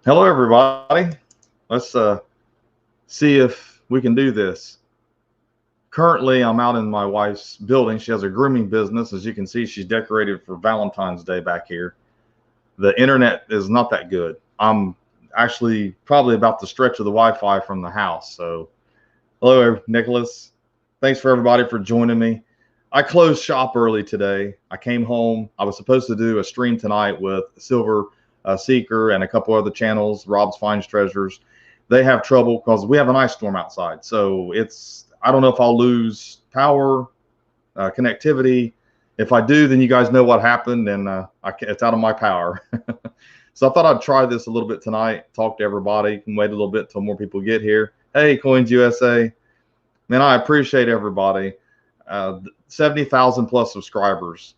Hello, everybody. Let's see if we can do this. Currently, I'm out in my wife's building. She has a grooming business. As you can see, she's decorated for Valentine's Day back here. The internet is not that good. I'm actually probably about to stretch of the Wi-Fi from the house. So, hello, Nicholas. Thanks for everybody for joining me. I closed shop early today. I came home. I was supposed to do a stream tonight with Silver Seeker and a couple other channels, Rob's Finds Treasures. They have trouble because we have an ice storm outside. So I don't know if I'll lose power, connectivity. If I do, then you guys know what happened, and it's out of my power. So I thought I'd try this a little bit tonight, talk to everybody, and wait a little bit till more people get here. Hey, Coins USA. Man, I appreciate everybody. 70,000 plus subscribers.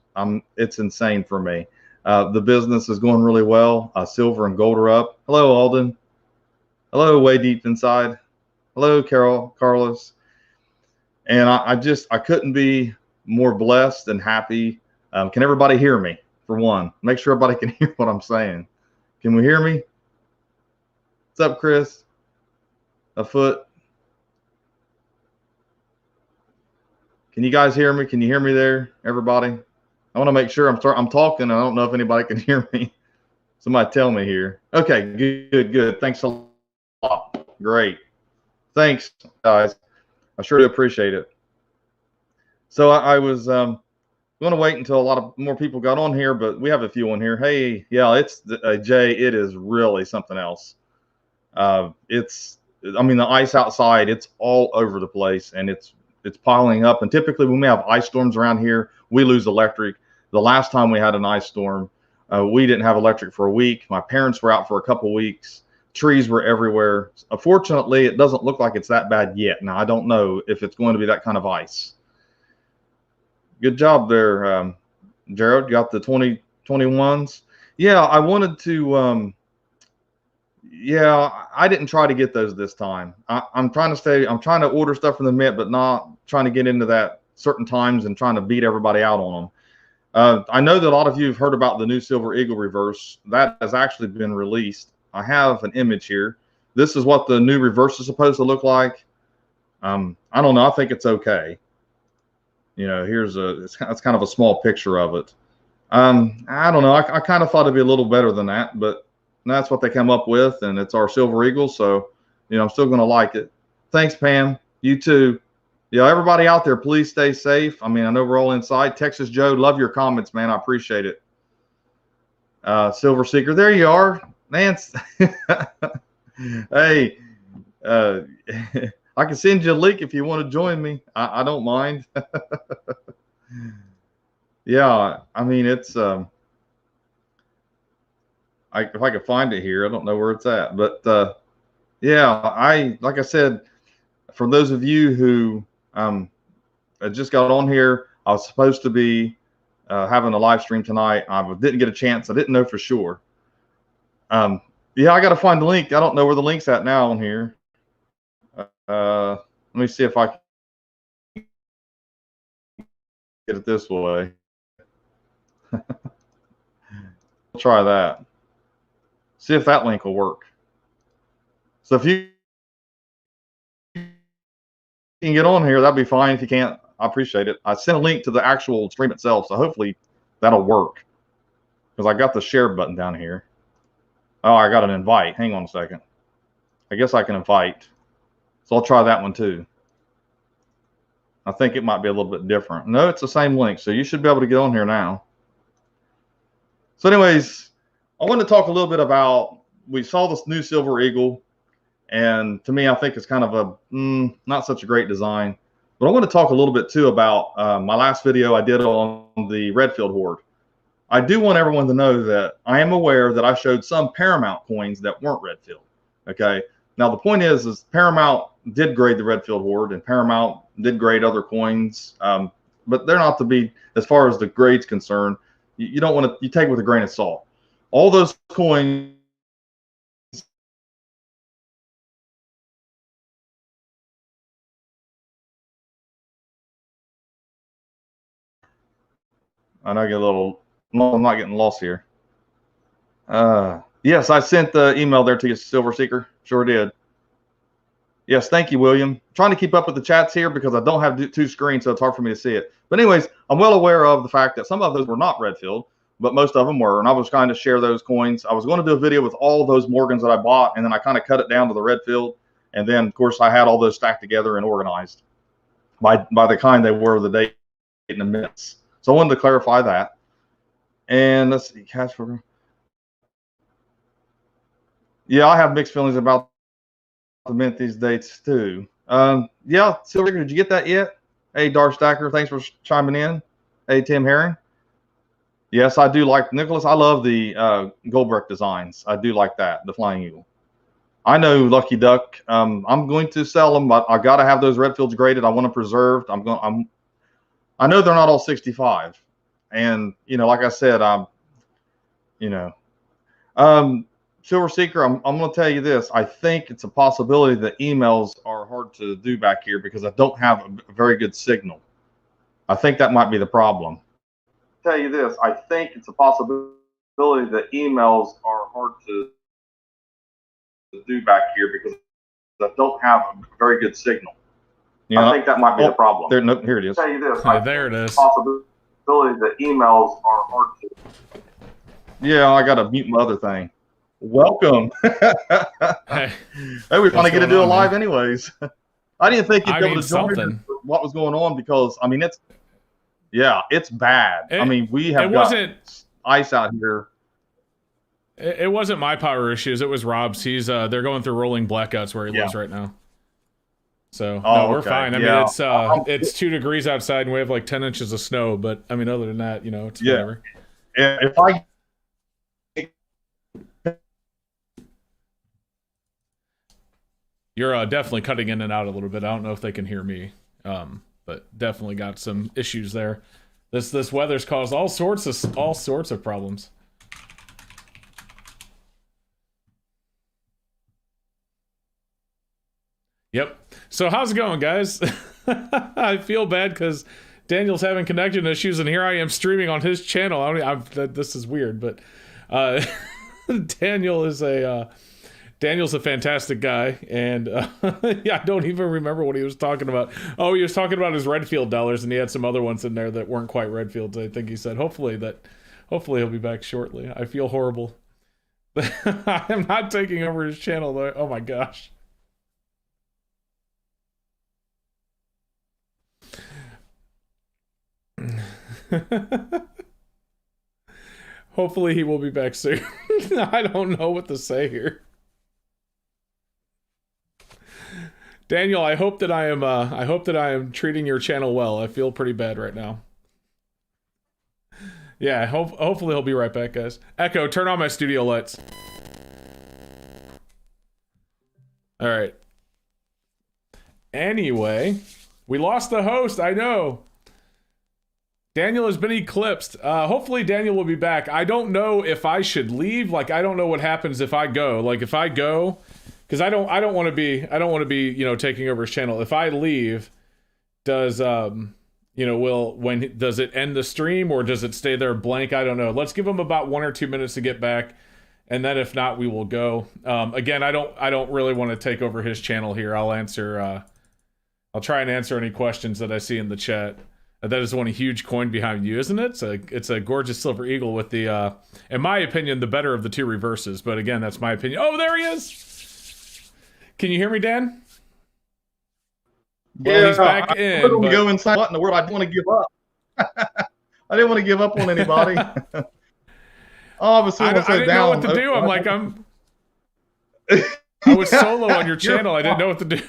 It's insane for me. The business is going really well. Silver and gold are up. Hello, Alden. Hello, way deep inside. Hello, Carlos. And I couldn't be more blessed and happy. Can everybody hear me? For one, make sure everybody can hear what I'm saying. Can we hear me? What's up, Chris? A foot. Can you guys hear me? Can you hear me there, everybody? I want to make sure I'm talking. I don't know if anybody can hear me. Somebody tell me here. Okay, good. Thanks a lot. Great. Thanks, guys. I sure do appreciate it. So I was going to wait until a lot of more people got on here, but we have a few on here. Hey, yeah, it's Jay. It is really something else. I mean, the ice outside, it's all over the place, and it's piling up. And typically, when we have ice storms around here, we lose electric. The last time we had an ice storm, we didn't have electric for a week. My parents were out for a couple weeks. Trees were everywhere. Fortunately, it doesn't look like it's that bad yet. Now, I don't know if it's going to be that kind of ice. Good job there, Jared. Got the 2021s. Yeah, I wanted to. Yeah, I didn't try to get those this time. I'm trying to order stuff from the Mint, but not trying to get into that certain times and trying to beat everybody out on them. I know that a lot of you have heard about the new Silver Eagle reverse. That has actually been released. I have an image here. This is what the new reverse is supposed to look like. I don't know. I think it's okay. You know, it's kind of a small picture of it. I don't know. I kind of thought it'd be a little better than that, but that's what they come up with, and it's our Silver Eagle, so I'm still going to like it. Thanks, Pam. You too. Yeah, everybody out there, please stay safe. I mean, I know we're all inside. Texas Joe, love your comments, man. I appreciate it. Silver Seeker, there you are, Nance. Hey, I can send you a link if you want to join me. I don't mind. Yeah, I mean, it's if I could find it here, I don't know where it's at, but yeah, like I said, for those of you who just got on here, I was supposed to be having a live stream tonight. I didn't get a chance. I didn't know for sure. Yeah, I got to find the link. I don't know where the link's at now on here. Let me see if I can get it this way. We'll try that. See if that link will work. So if you can get on here, that'd be fine. If you can't, I appreciate it. I sent a link to the actual stream itself, so hopefully that'll work. Because I got the share button down here. Oh, I got an invite. Hang on a second. I guess I can invite. So I'll try that one too. I think it might be a little bit different. No, it's the same link. So you should be able to get on here now. So anyways, I want to talk a little bit about, we saw this new Silver Eagle. And to me, I think it's kind of a not such a great design. But I want to talk a little bit too about my last video I did on the Redfield hoard. I do want everyone to know that I am aware that I showed some Paramount coins that weren't Redfield. Okay. Now the point is Paramount did grade the Redfield hoard, and Paramount did grade other coins, but they're not to be, as far as the grade's concerned. You don't want to, you take it with a grain of salt. All those coins I know I get a little, no, I'm not getting lost here. Yes, I sent the email there to you, Silver Seeker. Sure did. Yes, thank you, William. I'm trying to keep up with the chats here because I don't have two screens, so it's hard for me to see it. But anyways, I'm well aware of the fact that some of those were not Redfield, but most of them were, and I was trying to share those coins. I was going to do a video with all those Morgans that I bought, and then I kind of cut it down to the Redfield, and then, of course, I had all those stacked together and organized by the kind they were, the date and the minutes. So I wanted to clarify that. And let's see, cash for. Yeah, I have mixed feelings about the mint these dates too. Yeah, Silver, did you get that yet? Hey, Dark Stacker, thanks for chiming in. Hey, Tim Herring. Yes, I do like Nicholas. I love the Goldbrick designs. I do like that, the Flying Eagle. I know Lucky Duck. I'm going to sell them, but I got to have those Redfields graded. I want them preserved. I know they're not all 65, and you know, like I said, Silver Seeker, I'm going to tell you this. I think it's a possibility that emails are hard to do back here because I don't have a very good signal. I think that might be the problem. I'll tell you this. I think it's a possibility that emails are hard to do back here because I don't have a very good signal. I think that might be the problem. Here it is. I'll tell you this. There it is. Possibility that emails are hard to. Yeah, I got to mute my other thing. Welcome. Hey, we finally get to do a live anyways. I didn't think you'd be able to join what was going on because, I mean, it's bad. I mean, we have got ice out here. It wasn't my power issues. It was Rob's. They're going through rolling blackouts where he lives right now. So no, we're fine. I mean, it's 2 degrees outside and we have like 10 inches of snow. But I mean, other than that, you know, it's whatever. If I You're definitely cutting in and out a little bit. I don't know if they can hear me, but definitely got some issues there. This weather's caused all sorts of problems. Yep. So how's it going, guys? I feel bad because Daniel's having connection issues, and here I am streaming on his channel. This is weird, but Daniel's a fantastic guy, and yeah, I don't even remember what he was talking about. Oh, he was talking about his Redfield dollars, and he had some other ones in there that weren't quite Redfields. I think he said, hopefully he'll be back shortly. I feel horrible. I am not taking over his channel, though. Oh my gosh. Hopefully he will be back soon. I don't know what to say here. Daniel, I hope that I am treating your channel well. I feel pretty bad right now. Yeah, hopefully he'll be right back, guys. Echo, turn on my studio lights. All right. Anyway, we lost the host, I know. Daniel has been eclipsed. Hopefully Daniel will be back. I don't know if I should leave. Like, I don't know what happens if I go. Like, if I go, because I don't want to be, you know, taking over his channel. If I leave, does you know, does it end the stream or does it stay there blank? I don't know. Let's give him about 1 or 2 minutes to get back, and then if not, we will go. Again, I don't really want to take over his channel here. I'll try and answer any questions that I see in the chat. That is one huge coin behind you, isn't it? It's a gorgeous silver eagle with the, in my opinion, the better of the 2 reverses. But again, that's my opinion. Oh, there he is. Can you hear me, Dan? Well, yeah, he's back in. But... go inside. What in the world? I didn't want to give up. I didn't want to give up on anybody. Oh, I was so I didn't know what to do. I'm like, I was solo on your channel. I didn't know what to do.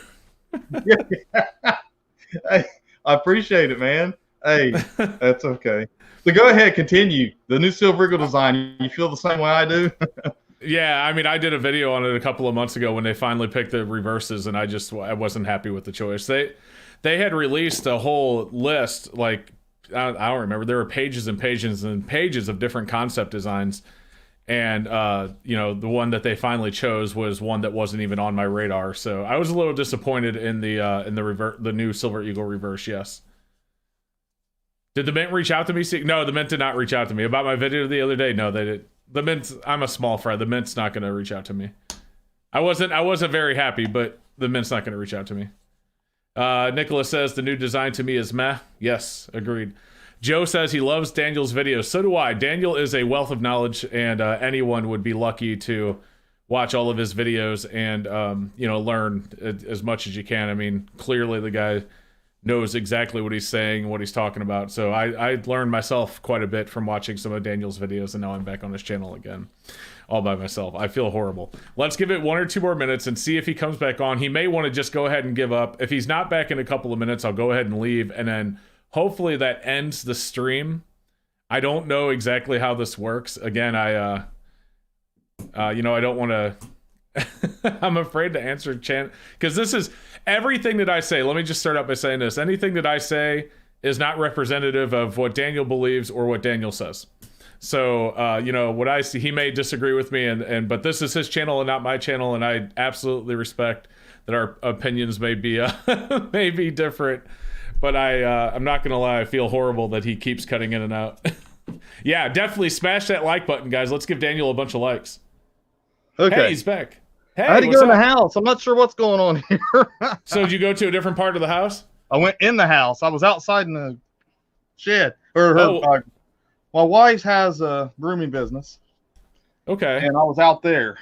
Hey, I appreciate it, man. Hey, that's okay. So go ahead, continue. The new silver eagle design, you feel the same way I do? Yeah, I mean, I did a video on it a couple of months ago when they finally picked the reverses, and I wasn't happy with the choice. They had released a whole list, like, I don't remember. There were pages and pages and pages of different concept designs, and you know, the one that they finally chose was one that wasn't even on my radar. So I was a little disappointed in the new silver eagle reverse. Yes. Did the Mint reach out to me? No, the Mint did not reach out to me about my video the other day. No, they did. The Mint's, I'm a small fry. The Mint's not going to reach out to me. I wasn't very happy, but the Mint's not going to reach out to me. Nicholas says the new design to me is meh. Yes, agreed. Joe says he loves Daniel's videos. So do I. Daniel is a wealth of knowledge, and anyone would be lucky to watch all of his videos and learn as much as you can. I mean, clearly the guy knows exactly what he's saying, what he's talking about. So I learned myself quite a bit from watching some of Daniel's videos, and now I'm back on his channel again, all by myself. I feel horrible. Let's give it 1 or 2 more minutes and see if he comes back on. He may want to just go ahead and give up. If he's not back in a couple of minutes, I'll go ahead and leave, and then hopefully that ends the stream. I don't know exactly how this works. Again, I don't want to... I'm afraid to answer chat because this is everything that I say. Let me just start out by saying this. Anything that I say is not representative of what Daniel believes or what Daniel says. So, what I see, he may disagree with me, but this is his channel and not my channel, and I absolutely respect that our opinions may be may be different. But I'm not gonna lie, I feel horrible that he keeps cutting in and out. Yeah, definitely smash that like button, guys. Let's give Daniel a bunch of likes. Okay, hey, he's back. Hey, I had to go in the house. I'm not sure what's going on here. So did you go to a different part of the house? I went in the house. I was outside in the shed. My wife has a grooming business. Okay. And I was out there.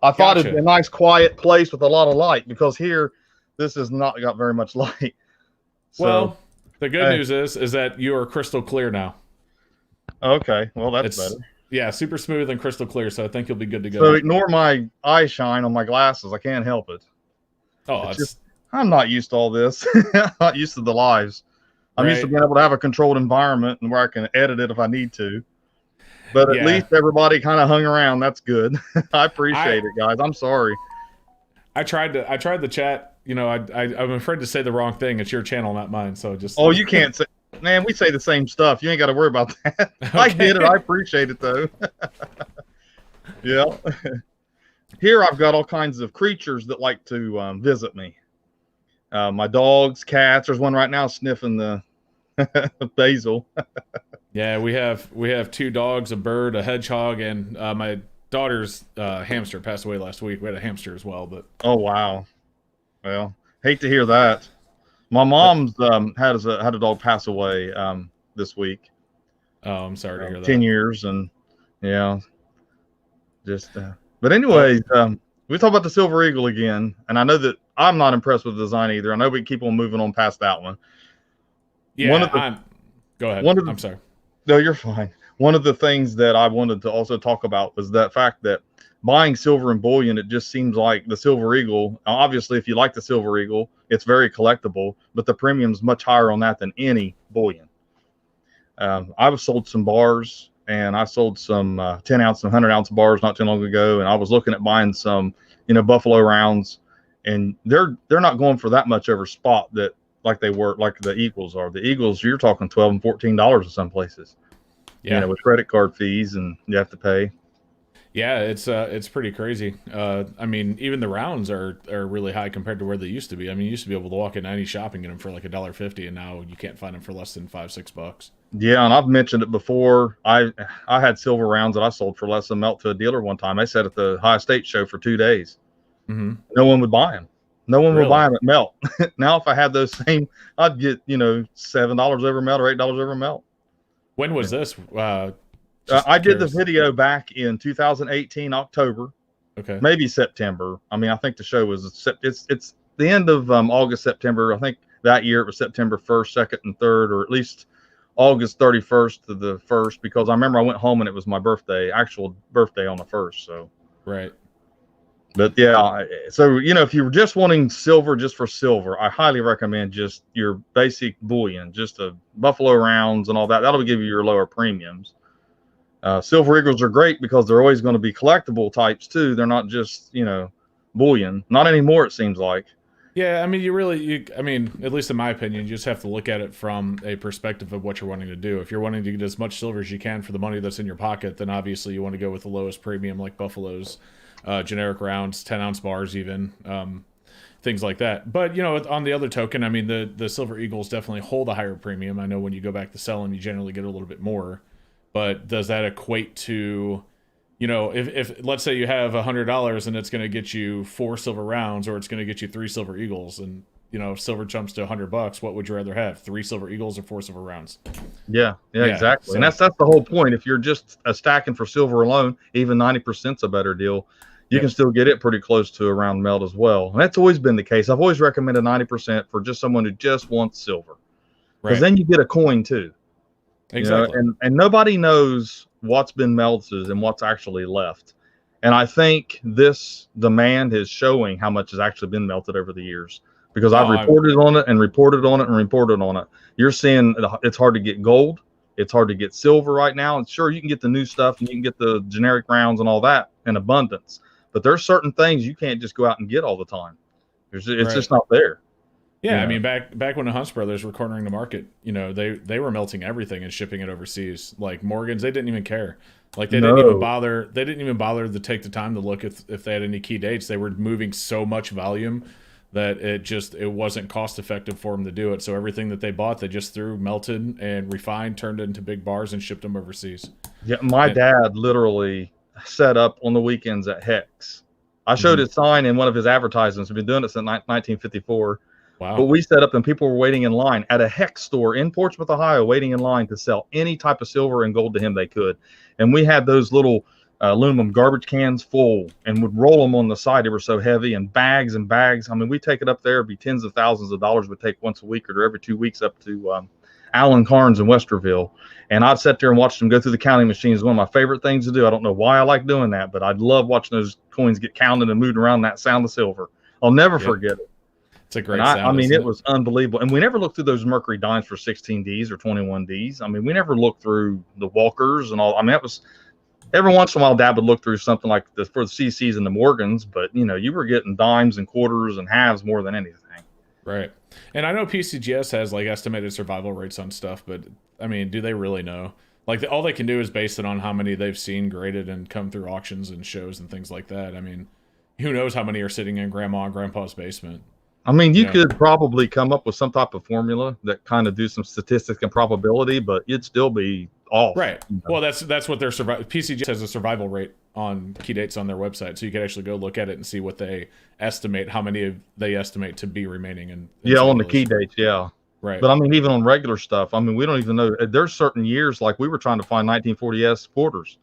I thought it'd be a nice quiet place with a lot of light because here, this has not got very much light. So, well, the good news is that you are crystal clear now. Okay. Well, that's better. Yeah, super smooth and crystal clear, so I think you'll be good to go. So ignore my eye shine on my glasses. I can't help it. Oh, I'm not used to all this. I'm not used to the lives. I'm used to being able to have a controlled environment and where I can edit it if I need to. But at least everybody kind of hung around. That's good. I appreciate it, guys. I'm sorry. I tried the chat. I'm afraid to say the wrong thing. It's your channel, not mine. So just. Oh, you can't say. Man, we say the same stuff. You ain't got to worry about that. Okay. I get it. I appreciate it, though. Yeah. Here I've got all kinds of creatures that like to visit me. My dogs, cats. There's one right now sniffing the basil. Yeah, we have 2 dogs, a bird, a hedgehog, and my daughter's hamster passed away last week. We had a hamster as well, but. Oh wow. Well, hate to hear that. My mom's had a dog pass away this week. Oh, I'm sorry to hear that. 10 years, and yeah, just. But anyways, we talk about the Silver Eagle again, and I know that I'm not impressed with the design either. I know we keep on moving on past that one. Yeah, go ahead. I'm sorry. No, you're fine. One of the things that I wanted to also talk about was that fact that buying silver and bullion, it just seems like the Silver Eagle, obviously, if you like the Silver Eagle, it's very collectible, but the premium's much higher on that than any bullion. I've sold some bars, and I sold some 10-ounce and 100-ounce bars not too long ago, and I was looking at buying some, Buffalo rounds, and they're not going for that much over spot that like they were, like the Eagles are. The Eagles, you're talking $12 and $14 in some places. Yeah, with credit card fees, and you have to pay. Yeah, it's pretty crazy. I mean, even the rounds are really high compared to where they used to be. I mean, you used to be able to walk in any shop and get them for like $1.50, and now you can't find them for less than $5-6. Yeah, and I've mentioned it before. I had silver rounds that I sold for less than melt to a dealer one time. They said at the High State show for 2 days. Mm-hmm. No one would buy them. No one would buy them at melt. Now, if I had those same, I'd get $7 over melt or $8 over melt. When was this? I did the video back in 2018 October, maybe September. I mean, I think the show was it's the end of August, September. I think that year it was September 1st, 2nd, and 3rd, or at least August 31st to the 1st, because I remember I went home and it was my birthday, actual birthday on the 1st. So right. But yeah, so if you were just wanting silver just for silver, I highly recommend just your basic bullion, just a Buffalo rounds and all that. That'll give you your lower premiums. Silver Eagles are great because they're always going to be collectible types too. They're not just, bullion. Not anymore, it seems like. Yeah, I mean, I mean, at least in my opinion, you just have to look at it from a perspective of what you're wanting to do. If you're wanting to get as much silver as you can for the money that's in your pocket, then obviously you want to go with the lowest premium like Buffalo's, generic rounds, 10-ounce bars even, things like that. But, on the other token, I mean, the Silver Eagles definitely hold a higher premium. I know when you go back to sell them, you generally get a little bit more. But does that equate to you know, if let's say you have $100 and it's going to get you 4 silver rounds, or it's going to get you 3 silver eagles, and you know, silver jumps to $100, what would you rather have, 3 silver eagles or 4 silver rounds? Yeah, exactly. So, And that's the whole point. If you're just stacking for silver alone, even 90% is a better deal. You can still get it pretty close to a round melt as well. And that's always been the case. I've always recommended 90% for just someone who just wants silver, because then you get a coin too. Exactly. You know, and nobody knows what's been melted and what's actually left. And I think this demand is showing how much has actually been melted over the years, because I've reported on it and reported on it and reported on it. You're seeing it's hard to get gold. It's hard to get silver right now. And sure, you can get the new stuff and you can get the generic rounds and all that in abundance. But there's certain things you can't just go out and get all the time. It's just not there. Yeah, I mean, back when the Hunts brothers were cornering the market, you know, they were melting everything and shipping it overseas. Like Morgans, they didn't even care. Like they didn't even bother. They didn't even bother to take the time to look if they had any key dates. They were moving so much volume that it wasn't cost effective for them to do it. So everything that they bought, they just threw, melted, and refined, turned it into big bars, and shipped them overseas. Yeah, my dad literally set up on the weekends at Hex. I showed his sign in one of his advertisements. We've been doing it since 1954. Wow. But we set up and people were waiting in line at a Hex store in Portsmouth, Ohio, waiting in line to sell any type of silver and gold to him they could. And we had those little aluminum garbage cans full and would roll them on the side. They were so heavy, and bags and bags. I mean, we take it up there. It'd be tens of thousands of dollars. We'd take once a week or every 2 weeks up to Allen Carnes in Westerville. And I'd sit there and watch them go through the counting machines. One of my favorite things to do. I don't know why I like doing that, but I'd love watching those coins get counted and moved around, that sound of silver. I'll never forget it. It's a great sound. I mean, it was unbelievable. And we never looked through those Mercury dimes for 16Ds or 21Ds. I mean, we never looked through the Walkers and all. I mean, that was every once in a while, Dad would look through something like this for the CCs and the Morgans, but you know, you were getting dimes and quarters and halves more than anything. Right. And I know PCGS has like estimated survival rates on stuff, but I mean, do they really know? Like all they can do is base it on how many they've seen graded and come through auctions and shows and things like that. I mean, who knows how many are sitting in grandma and grandpa's basement? I mean, you could probably come up with some type of formula that kind of do some statistics and probability, but it'd still be off. Right. You know? Well, that's what their PCGS has a survival rate on key dates on their website, so you can actually go look at it and see what they estimate, how many they estimate to be remaining. On the key dates, right. But I mean, even on regular stuff, I mean, we don't even know. There's certain years, like we were trying to find 1940s quarters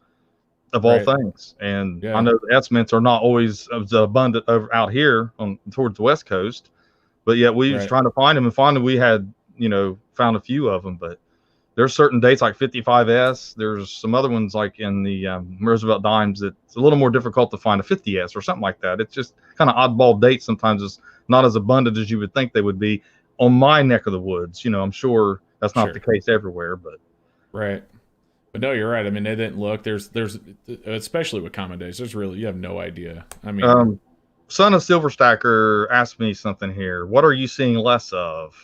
of all things, and I know the estimates are not always as abundant over out here on towards the West Coast, but yet we was trying to find them, and finally we had found a few of them. But there's certain dates like 55S. There's some other ones like in the Roosevelt dimes that it's a little more difficult to find a 50S or something like that. It's just kind of oddball dates. Sometimes it's not as abundant as you would think they would be on my neck of the woods. I'm sure that's not the case everywhere, but But no, you're right. I mean, they didn't look. There's especially with common days. You have no idea. I mean, Son of Silver Stacker asked me something here. What are you seeing less of?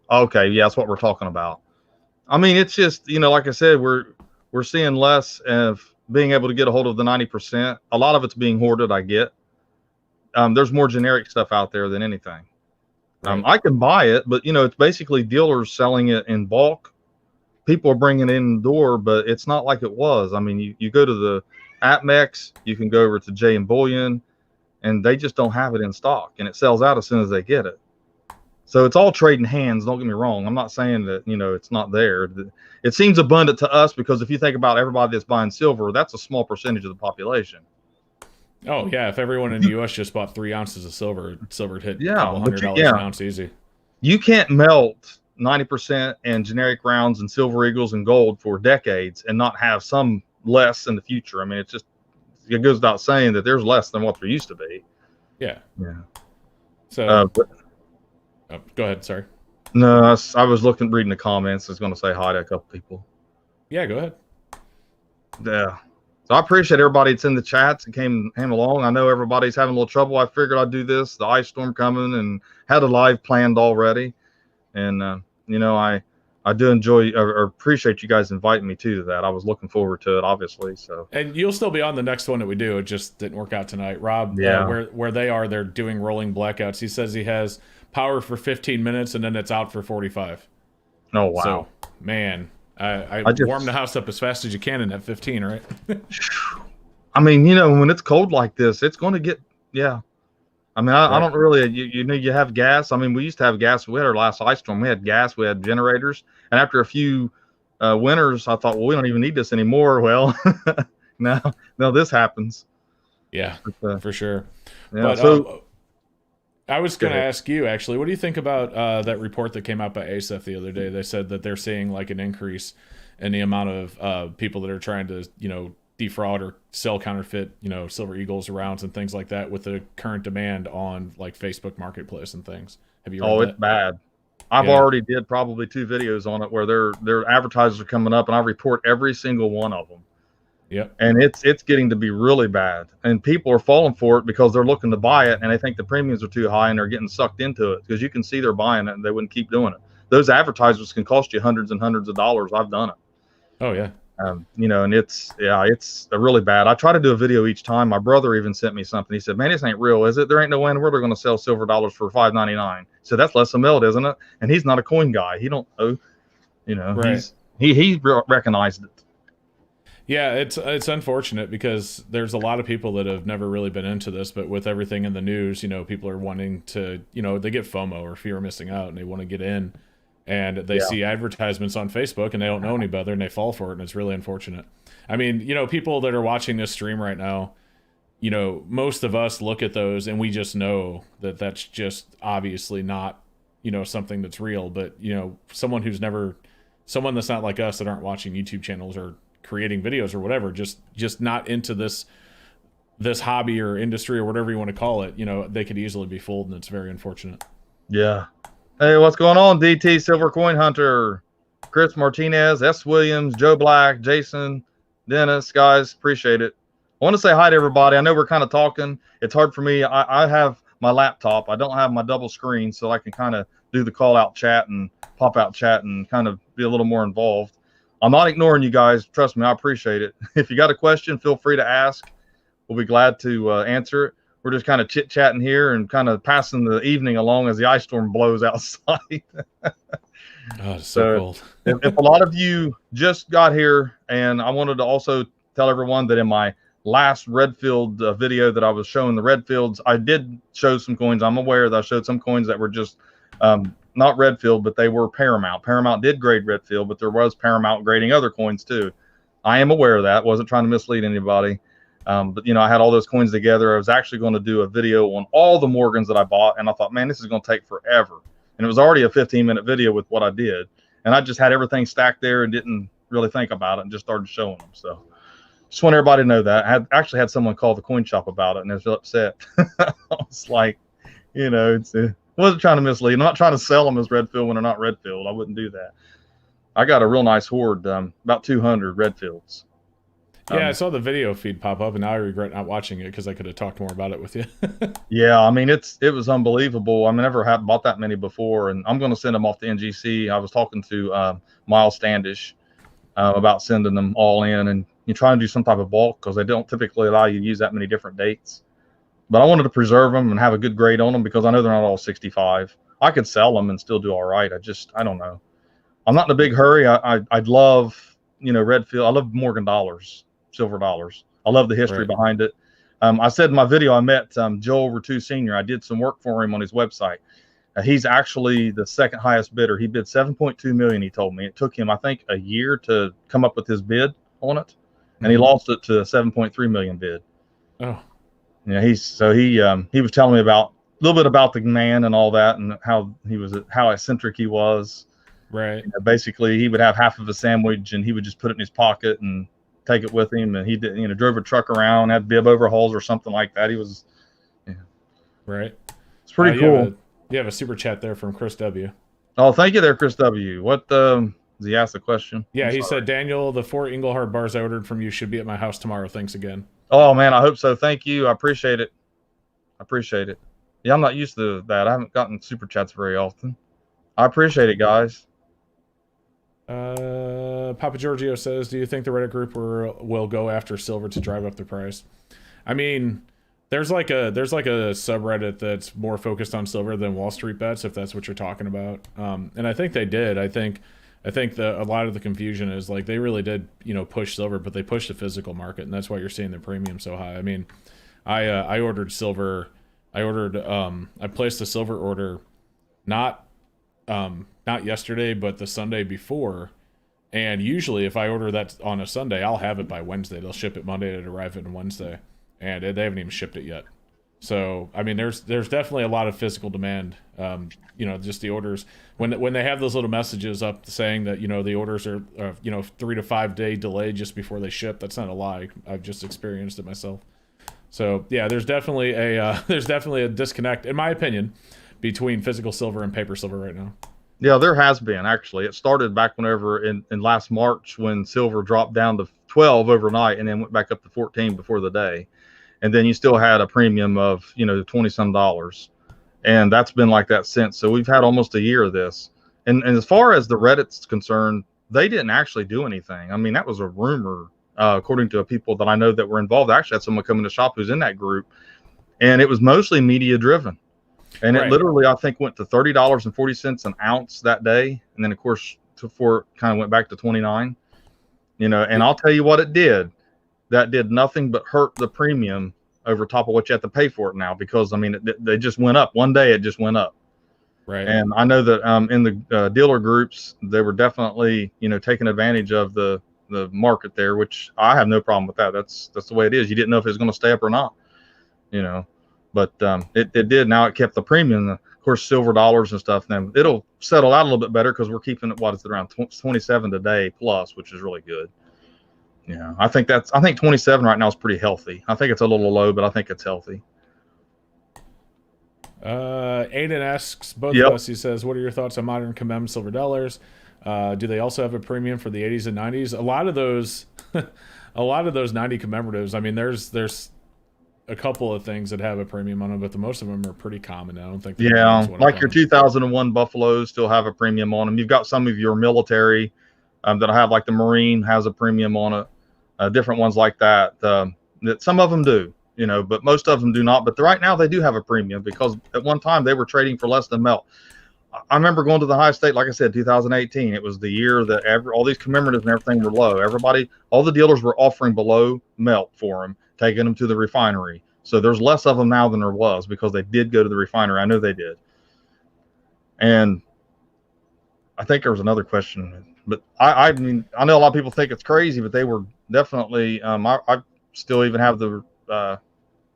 Okay, yeah, that's what we're talking about. I mean, it's just like I said, we're seeing less of being able to get a hold of the 90%. A lot of it's being hoarded. I get. There's more generic stuff out there than anything. I can buy it, but it's basically dealers selling it in bulk. People are bringing it in the door, but it's not like it was. I mean, you go to the APMEX, you can go over to J and Bullion, and they just don't have it in stock, and it sells out as soon as they get it. So it's all trading hands. Don't get me wrong. I'm not saying that it's not there. It seems abundant to us because if you think about everybody that's buying silver, that's a small percentage of the population. Oh yeah, if everyone in the U.S. just bought 3 ounces of silver would hit a couple $100 an ounce easy. You can't melt 90% and generic rounds and silver eagles and gold for decades and not have some less in the future. I mean, it goes without saying that there's less than what there used to be. Yeah. So go ahead. Sorry. No, I was reading the comments. I was going to say hi to a couple people. Yeah, go ahead. Yeah. So I appreciate everybody that's in the chats and came along. I know everybody's having a little trouble. I figured I'd do this. The ice storm coming and had a live planned already. And, I do enjoy or appreciate you guys inviting me to that. I was looking forward to it, obviously. So. And you'll still be on the next one that we do. It just didn't work out tonight. Rob, where they're doing rolling blackouts. He says he has power for 15 minutes and then it's out for 45. Oh, wow. So, man, I warm the house up as fast as you can in that 15, right? I mean, when it's cold like this, it's going to get, yeah. I mean, I don't really, you have gas. I mean, we used to have gas. We had our last ice storm. We had gas. We had generators. And after a few winters, I thought, well, we don't even need this anymore. Well, now this happens. Yeah, but, for sure. Yeah, but so I was going to ask you, actually, what do you think about that report that came out by ASEF the other day? They said that they're seeing like an increase in the amount of people that are trying to, defraud or sell counterfeit, Silver Eagles rounds and things like that with the current demand on like Facebook Marketplace and things. Have you read that? It's bad. I've already did probably 2 videos on it where their advertisers are coming up, and I report every single one of them. Yep. And it's getting to be really bad, and people are falling for it because they're looking to buy it and they think the premiums are too high and they're getting sucked into it, because you can see they're buying it and they wouldn't keep doing it. Those advertisers can cost you hundreds and hundreds of dollars. I've done it. Oh yeah. And it's really bad. I try to do a video each time. My brother even sent me something. He said, "Man, this ain't real, is it? There ain't no way in the world they're going to sell silver dollars for $5.99." So that's less a melt, isn't it? And he's not a coin guy. He don't know, right. He recognized it. Yeah, it's unfortunate because there's a lot of people that have never really been into this, but with everything in the news, people are wanting to, they get FOMO or fear of missing out, and they want to get in, and they see advertisements on Facebook and they don't know any better and they fall for it, and it's really unfortunate. I mean, people that are watching this stream right now, most of us look at those and we just know that that's just obviously not, something that's real, but someone that's not like us, that aren't watching YouTube channels or creating videos or whatever, just not into this hobby or industry or whatever you want to call it, they could easily be fooled, and it's very unfortunate. Yeah. Hey, what's going on, DT Silver Coin Hunter, Chris Martinez, S. Williams, Joe Black, Jason, Dennis, guys, appreciate it. I want to say hi to everybody. I know we're kind of talking. It's hard for me. I have my laptop. I don't have my double screen, so I can kind of do the call out chat and pop out chat and kind of be a little more involved. I'm not ignoring you guys. Trust me, I appreciate it. If you got a question, feel free to ask. We'll be glad to answer it. We're just kind of chit-chatting here and kind of passing the evening along as the ice storm blows outside. Oh, it's so cold. if a lot of you just got here, and I wanted to also tell everyone that in my last Redfield video that I was showing the Redfields, I did show some coins. I'm aware that I showed some coins that were just not Redfield, but they were Paramount. Paramount did grade Redfield, but there was Paramount grading other coins too. I am aware of that. Wasn't trying to mislead anybody. But I had all those coins together. I was actually going to do a video on all the Morgans that I bought, and I thought, man, this is going to take forever. And it was already a 15-minute video with what I did, and I just had everything stacked there and didn't really think about it and just started showing them. So just want everybody to know that. I actually had someone call the coin shop about it, and they was upset. I was like, I wasn't trying to mislead. I'm not trying to sell them as Redfield when they're not Redfield. I wouldn't do that. I got a real nice hoard, about 200 Redfields. Yeah, I saw the video feed pop up, and now I regret not watching it because I could have talked more about it with you. Yeah, I mean, it was unbelievable. I never have bought that many before, and I'm going to send them off to NGC. I was talking to Miles Standish about sending them all in, and you try and do some type of bulk because they don't typically allow you to use that many different dates. But I wanted to preserve them and have a good grade on them because I know they're not all 65. I could sell them and still do all right. I don't know. I'm not in a big hurry. I'd love, Redfield. I love Morgan dollars. Silver dollars. I love the history behind it. I said in my video, I met Joel Ratu Sr. I did some work for him on his website. He's actually the second highest bidder. He bid $7.2 million. He told me it took him, I think, a year to come up with his bid on it, and he lost it to a $7.3 million bid. Oh, yeah. He was telling me about a little bit about the man and all that, and how eccentric he was. Right. Basically, he would have half of a sandwich, and he would just put it in his pocket and take it with him, and he did, drove a truck around, had bib overhauls or something like that. He was, right. It's pretty cool. You have a super chat there from Chris W. Oh, thank you there, Chris W. What does he ask the question? Yeah, he said, Daniel, the 4 Engelhard bars I ordered from you should be at my house tomorrow. Thanks again. Oh man, I hope so. Thank you. I appreciate it. Yeah, I'm not used to that. I haven't gotten super chats very often. I appreciate it, guys. Papa Giorgio says, do you think the Reddit group will go after silver to drive up the price? I mean, there's like a subreddit that's more focused on silver than Wall Street bets, if that's what you're talking about. And I think they did. I think I think a lot of the confusion is like they really did, push silver, but they pushed the physical market, and that's why you're seeing the premium so high. I mean, I ordered silver. I placed a silver order, not yesterday, but the Sunday before. And usually, if I order that on a Sunday, I'll have it by Wednesday. They'll ship it Monday, it'll arrive on Wednesday, and they haven't even shipped it yet. So, I mean, there's definitely a lot of physical demand. Just the orders when they have those little messages up saying that the orders are 3 to 5 day delay just before they ship. That's not a lie. I've just experienced it myself. So yeah, there's definitely a disconnect, in my opinion, between physical silver and paper silver right now. Yeah, there has been, actually. It started back whenever in last March when silver dropped down to 12 overnight and then went back up to 14 before the day. And then you still had a premium of, 20 some dollars. And that's been like that since. So we've had almost a year of this. And as far as the Reddit's concerned, they didn't actually do anything. I mean, that was a rumor, according to people that I know that were involved. I actually had someone come in the shop who's in that group. And it was mostly media driven. And it literally, I think, went to $30.40 an ounce that day. And then, of course, before it kind of went back to 29, and I'll tell you what it did. That did nothing but hurt the premium over top of what you have to pay for it now, because, I mean, they just went up. One day it just went up. Right. And I know that in the dealer groups, they were definitely, taking advantage of the market there, which I have no problem with that. That's the way it is. You didn't know if it was going to stay up or not, But it did. Now it kept the premium. Of course, silver dollars and stuff. Then it'll settle out a little bit better because we're keeping it. What is it, around 27 today plus, which is really good. Yeah, I think 27 right now is pretty healthy. I think it's a little low, but I think it's healthy. Aiden asks both of us. He says, "What are your thoughts on modern commem silver dollars? Do they also have a premium for the 80s and 90s? A lot of those 90 commemoratives. I mean, there's a couple of things that have a premium on them, but most of them are pretty common. I don't think. Like your 2001 Buffaloes still have a premium on them. You've got some of your military that'll have, like the Marine has a premium on it. Different ones like that. That some of them do, but most of them do not. But right now they do have a premium because at one time they were trading for less than melt. I remember going to the high state, like I said, 2018. It was the year that all these commemoratives and everything were low. All the dealers were offering below melt for them, taking them to the refinery. So there's less of them now than there was because they did go to the refinery. I know they did. And I think there was another question, but I mean, I know a lot of people think it's crazy, but they were definitely, I still even have the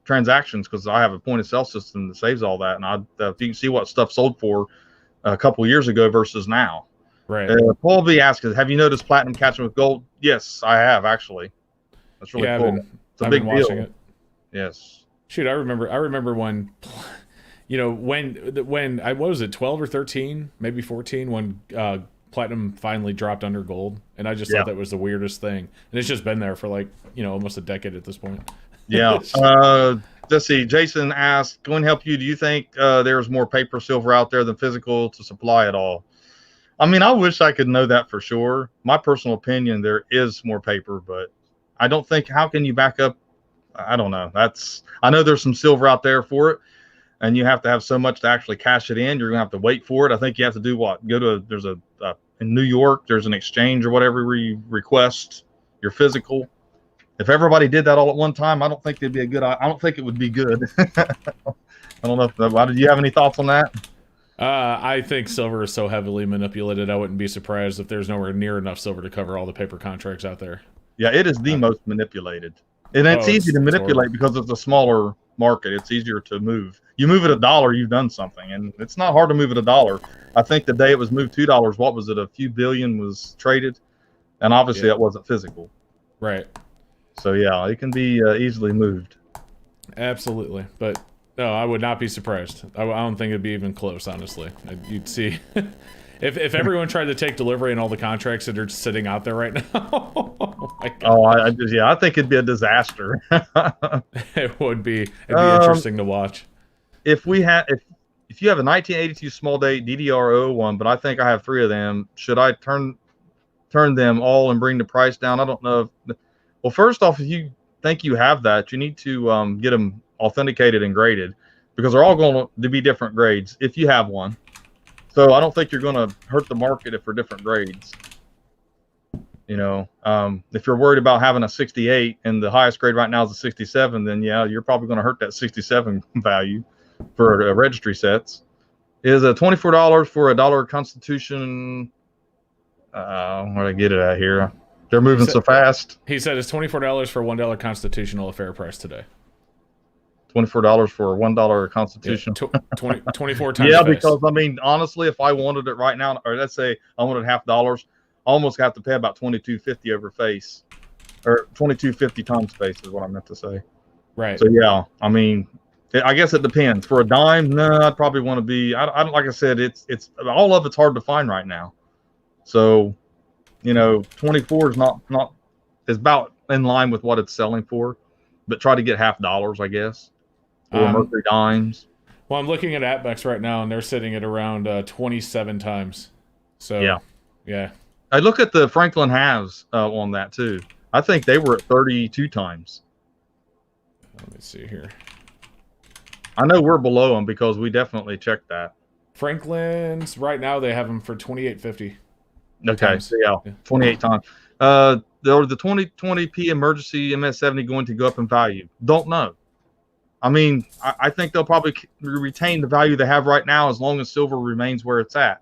transactions because I have a point of sale system that saves all that. And you can see what stuff sold for a couple years ago versus now. Right. Paul B asks, have you noticed platinum catching with gold? Yes, I have actually. That's really cool. It's a big deal. It. Yes. Shoot, I remember when, when what was it, 12 or 13, maybe 14, when platinum finally dropped under gold, and I just thought that was the weirdest thing, and it's just been there for like almost a decade at this point. Yeah. Let's see. Jason asked, "Going to help you. Do you think there's more paper silver out there than physical to supply it all?" I mean, I wish I could know that for sure. My personal opinion, there is more paper, but I don't think. How can you back up? I don't know. I know there's some silver out there for it, and you have to have so much to actually cash it in. You're gonna have to wait for it. I think you have to do what? There's in New York, there's an exchange or whatever where you request your physical. If everybody did that all at one time, I don't think it'd be I don't think it would be good. I don't know. Did you have any thoughts on that? I think silver is so heavily manipulated. I wouldn't be surprised if there's nowhere near enough silver to cover all the paper contracts out there. Yeah, it is the most manipulated. And it's easy to manipulate because it's a smaller market. It's easier to move. You move it $1, you've done something. And it's not hard to move it $1. I think the day it was moved $2, what was it? A few billion was traded. And obviously that wasn't physical. Right. So yeah, it can be easily moved. Absolutely. But no, I would not be surprised. I don't think it'd be even close, honestly. You'd see if everyone tried to take delivery on all the contracts that are sitting out there right now. Oh my God. I think it'd be a disaster. It would be. It'd be interesting to watch. If you have a 1982 small date DDR01, but I think I have 3 of them, should I turn them all and bring the price down? I don't know. Well, first off, if you think you have that, you need to get them authenticated and graded because they're all going to be different grades if you have one. So I don't think you're going to hurt the market if we're different grades. You know, if you're worried about having a 68 and the highest grade right now is a 67, then yeah, you're probably going to hurt that 67 value for registry sets. Is a $24 for a dollar Constitution. Where did I get it at here? They're moving so fast. He said it's $24 for $1 Constitutional, a fair price today. $24 for a $1 Constitution. Yeah, 24 times. Yeah, because I mean, honestly, if I wanted it right now, or let's say I wanted $50, I almost have to pay about $22.50 over face, or $22.50 times face is what I meant to say. Right. So yeah, I mean, I guess it depends. For a dime, no, I'd probably want to be. I don't, like I said, it's all of it's hard to find right now. So, you know, 24 is not is about in line with what it's selling for, but try to get $50, I guess, or Mercury dimes. Well, I'm looking at APMEX right now, and they're sitting at around 27 times. So yeah. I look at the Franklin halves on that too. I think they were at 32 times. Let me see here. I know we're below them because we definitely checked that. Franklin's right now they have them for 28.50. Okay, so yeah, 28 times. The 2020p emergency MS70 going to go up in value? Don't know. I mean, I think they'll probably retain the value they have right now as long as silver remains where it's at.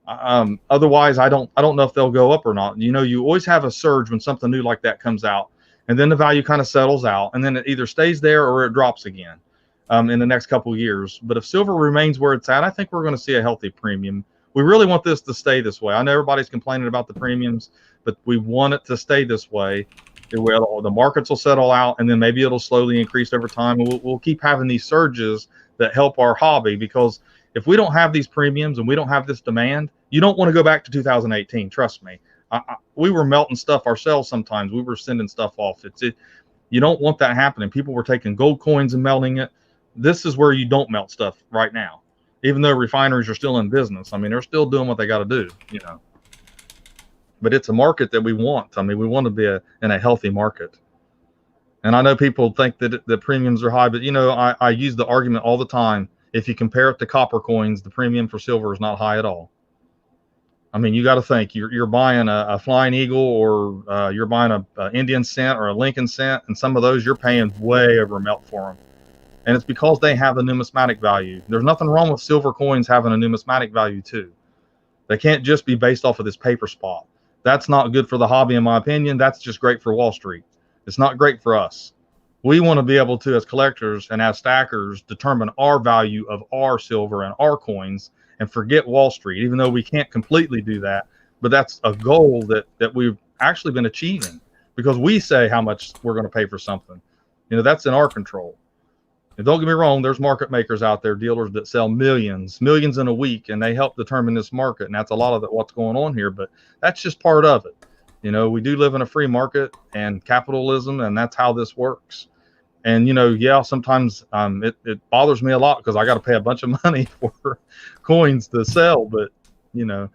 Otherwise, I don't know if they'll go up or not. You know, you always have a surge when something new like that comes out, and then the value kind of settles out, and then it either stays there or it drops again in the next couple of years. But if silver remains where it's at, I think we're going to see a healthy premium. We really want this to stay this way. I know everybody's complaining about the premiums, but we want it to stay this way. The markets will settle out, and then maybe it'll slowly increase over time. And we'll keep having these surges that help our hobby, because if we don't have these premiums and we don't have this demand, you don't want to go back to 2018. Trust me. We were melting stuff ourselves sometimes. We were sending stuff off. You don't want that happening. People were taking gold coins and melting it. This is where you don't melt stuff right now, even though refineries are still in business. I mean, they're still doing what they got to do, you know. But it's a market that we want. I mean, we want to be in a healthy market. And I know people think that the premiums are high, but, you know, I use the argument all the time. If you compare it to copper coins, the premium for silver is not high at all. I mean, you got to think you're buying a Flying Eagle, or you're buying a Indian cent or a Lincoln cent, and some of those you're paying way over melt for them. And it's because they have a numismatic value. There's nothing wrong with silver coins having a numismatic value too. They can't just be based off of this paper spot. That's not good for the hobby, in my opinion. That's just great for Wall Street. It's not great for us. We want to be able to, as collectors and as stackers, determine our value of our silver and our coins and forget Wall Street, even though we can't completely do that. But that's a goal that we've actually been achieving, because we say how much we're going to pay for something. You know, that's in our control. And don't get me wrong, there's market makers out there, dealers that sell millions in a week, and they help determine this market. And that's a lot of what's going on here, but that's just part of it. You know, we do live in a free market and capitalism, and that's how this works. And, you know, yeah, sometimes it bothers me a lot because I got to pay a bunch of money for coins to sell. But, you know,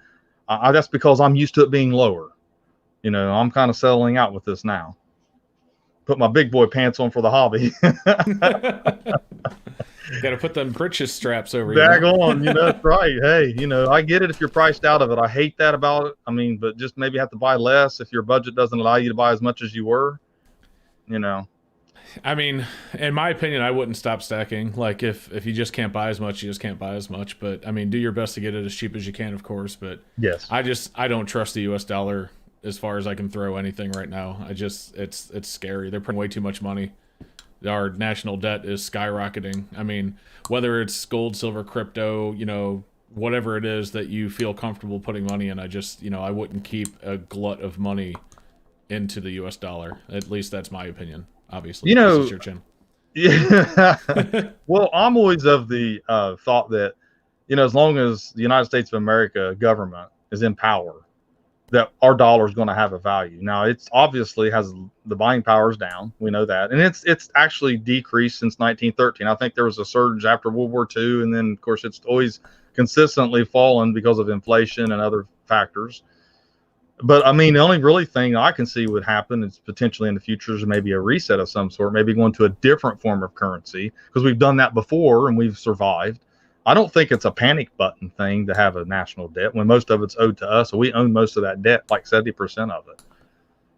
that's because I'm used to it being lower. You know, I'm kind of settling out with this now. Put my big boy pants on for the hobby. Got to put them britches straps over. Bag on, you know, that's right. Hey, you know, I get it if you're priced out of it. I hate that about it. I mean, but just maybe have to buy less if your budget doesn't allow you to buy as much as you were, you know. I mean, in my opinion, I wouldn't stop stacking. Like, if you just can't buy as much, you just can't buy as much. But I mean, do your best to get it as cheap as you can, of course. But yes, I don't trust the US dollar as far as I can throw anything right now. It's scary. They're printing way too much money. Our national debt is skyrocketing. I mean, whether it's gold, silver, crypto, you know, whatever it is that you feel comfortable putting money in, I wouldn't keep a glut of money into the US dollar. At least that's my opinion. Obviously, you know, this is your channel. Yeah. Well, I'm always of the thought that, you know, as long as the United States of America government is in power, that our dollar is going to have a value. Now, it's obviously has the buying power is down. We know that, and it's actually decreased since 1913. I think there was a surge after World War II, and then of course it's always consistently fallen because of inflation and other factors. But I mean, the only really thing I can see would happen is potentially in the future is maybe a reset of some sort, maybe going to a different form of currency, because we've done that before and we've survived. I don't think it's a panic button thing to have a national debt when most of it's owed to us. So we own most of that debt, like 70% of it.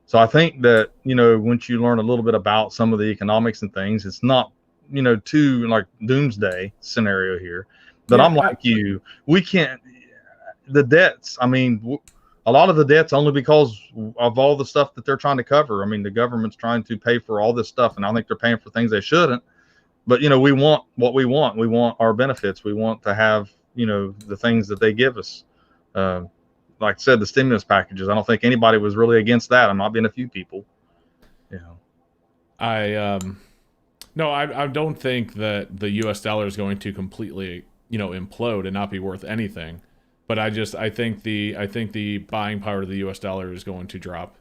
So I think that, once you learn a little bit about some of the economics and things, it's not, too like doomsday scenario here. But I'm like you, we can't, the debts, I mean, a lot of the debts only because of all the stuff that they're trying to cover. I mean, the government's trying to pay for all this stuff, and I think they're paying for things they shouldn't. But, we want what we want. We want our benefits. We want to have, the things that they give us. Like I said, the stimulus packages, I don't think anybody was really against that. I'm not being a few people. No, I don't think that the U.S. dollar is going to completely, implode and not be worth anything. But I think the buying power of the U.S. dollar is going to drop.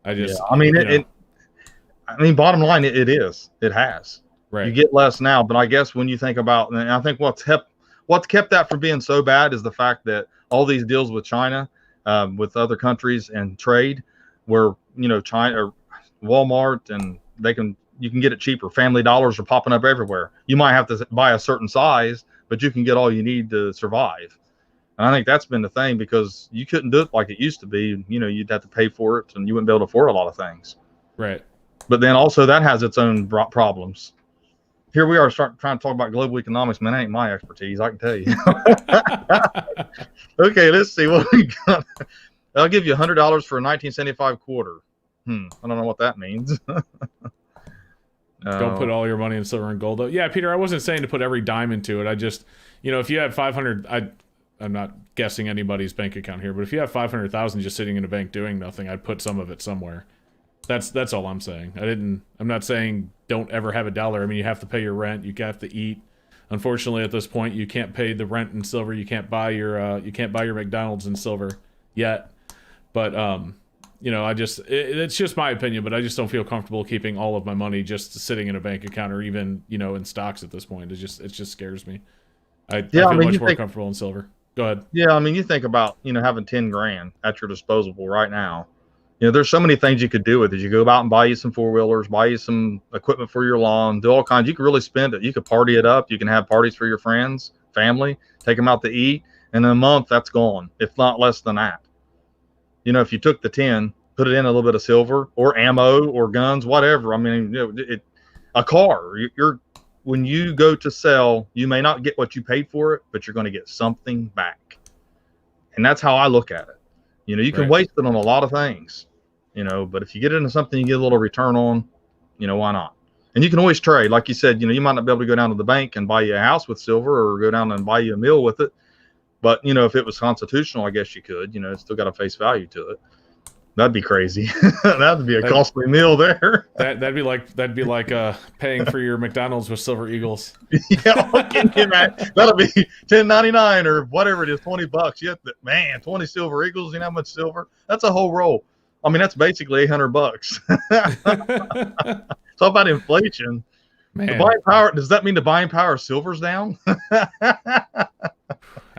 I mean, bottom line, it is. It has. Right. You get less now, but I guess when you think about, and I think what's kept that from being so bad is the fact that all these deals with China, with other countries and trade, where China or Walmart, and you can get it cheaper. Family Dollars are popping up everywhere. You might have to buy a certain size, but you can get all you need to survive. And I think that's been the thing, because you couldn't do it like it used to be. You'd have to pay for it, and you wouldn't be able to afford a lot of things. Right. But then also that has its own problems. Here we are trying to talk about global economics. Man, that ain't my expertise, I can tell you. Okay, let's see what we got. I'll give you $100 for a 1975 quarter. I don't know what that means. Don't put all your money in silver and gold, though. Yeah, Peter, I wasn't saying to put every dime into it. I just, if you had 500, I'm not guessing anybody's bank account here, but if you have 500,000 just sitting in a bank doing nothing, I'd put some of it somewhere. That's all I'm saying. I'm not saying don't ever have a dollar. I mean, you have to pay your rent, you have to eat. Unfortunately, at this point, you can't pay the rent in silver. You can't buy your McDonald's in silver yet. But it's just my opinion, but I just don't feel comfortable keeping all of my money just sitting in a bank account or even, in stocks at this point. It just scares me. I feel much more comfortable in silver. Go ahead. Yeah, I mean, you think about, having 10 grand at your disposal right now. There's so many things you could do with it. You go out and buy you some four-wheelers, buy you some equipment for your lawn, do all kinds. You can really spend it. You could party it up. You can have parties for your friends, family, take them out to eat. And in a month, that's gone, if not less than that. If you took the 10, put it in a little bit of silver or ammo or guns, whatever. I mean, a car, when you go to sell, you may not get what you paid for it, but you're going to get something back. And that's how I look at it. You can waste it on a lot of things, but if you get into something you get a little return on, why not? And you can always trade. Like you said, you might not be able to go down to the bank and buy you a house with silver or go down and buy you a meal with it. But, if it was constitutional, I guess you could, it's still got a face value to it. That'd be crazy. That'd be a costly meal there. That'd be like paying for your McDonald's with silver eagles. Yeah, that'll be $10.99 or whatever it is, $20. You have to, man, 20 silver eagles. You know how much silver? That's a whole roll. I mean, that's basically $800. So about inflation. Man. The buying power, does that mean the buying power of silver's down?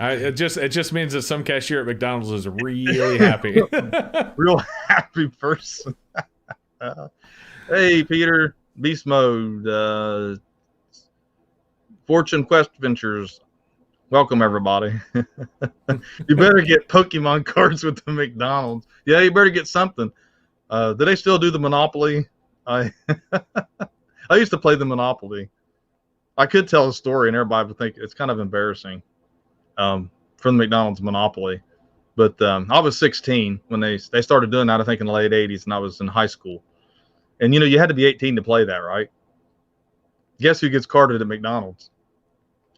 It just means that some cashier at McDonald's is really happy. Real happy person. Hey, Peter, Beast Mode, Fortune Quest Ventures. Welcome, everybody. You better get Pokemon cards with the McDonald's. Yeah, you better get something. Do they still do the Monopoly? I used to play the Monopoly. I could tell a story and everybody would think it's kind of embarrassing. From the McDonald's Monopoly, but I was 16 when they started doing that. I think in the late 80s, and I was in high school. And you had to be 18 to play that, right? Guess who gets carded at McDonald's?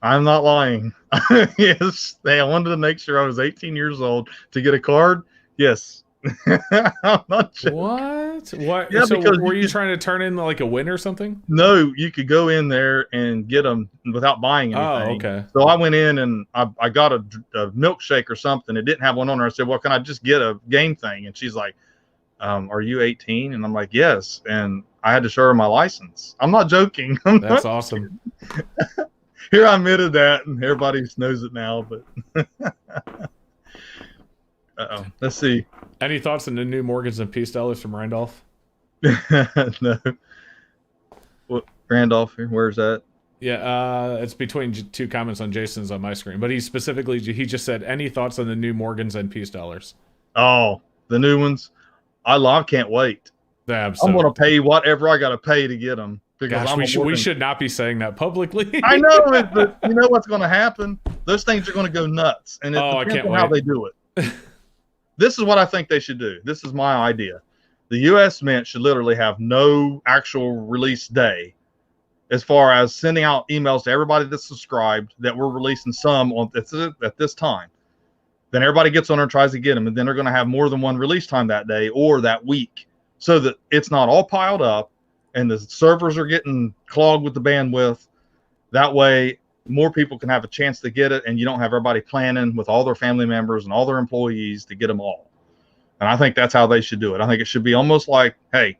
I'm not lying. Yes, I wanted to make sure I was 18 years old to get a card. Yes. I'm not joking. What? Yeah, so because were you trying to turn in like a win or something? No, you could go in there and get them without buying anything. Oh, okay. So I went in and I got a milkshake or something. It didn't have one on there. I said, well, can I just get a game thing? And she's like, are you 18? And I'm like, yes. And I had to show her my license. I'm not joking. That's awesome. Here I admitted that, and everybody knows it now. But let's see. Any thoughts on the new Morgans and Peace dollars from Randolph? No. What, Randolph here? Where's that? Yeah, it's between two comments on Jason's on my screen, but he just said, any thoughts on the new Morgans and Peace dollars? Oh, the new ones. I can't wait. Yeah, I'm going to pay whatever I got to pay to get them. Because gosh, we should not be saying that publicly. I know it, but you know what's going to happen? Those things are going to go nuts, and it depends on how they do it. This is what I think they should do. This is my idea. The U.S. Mint should literally have no actual release day, as far as sending out emails to everybody that's subscribed that we're releasing some on at this time. Then everybody gets on there and tries to get them, and then they're going to have more than one release time that day or that week, so that it's not all piled up and the servers are getting clogged with the bandwidth. That way, more people can have a chance to get it, and you don't have everybody planning with all their family members and all their employees to get them all. And I think that's how they should do it. I think it should be almost like, hey,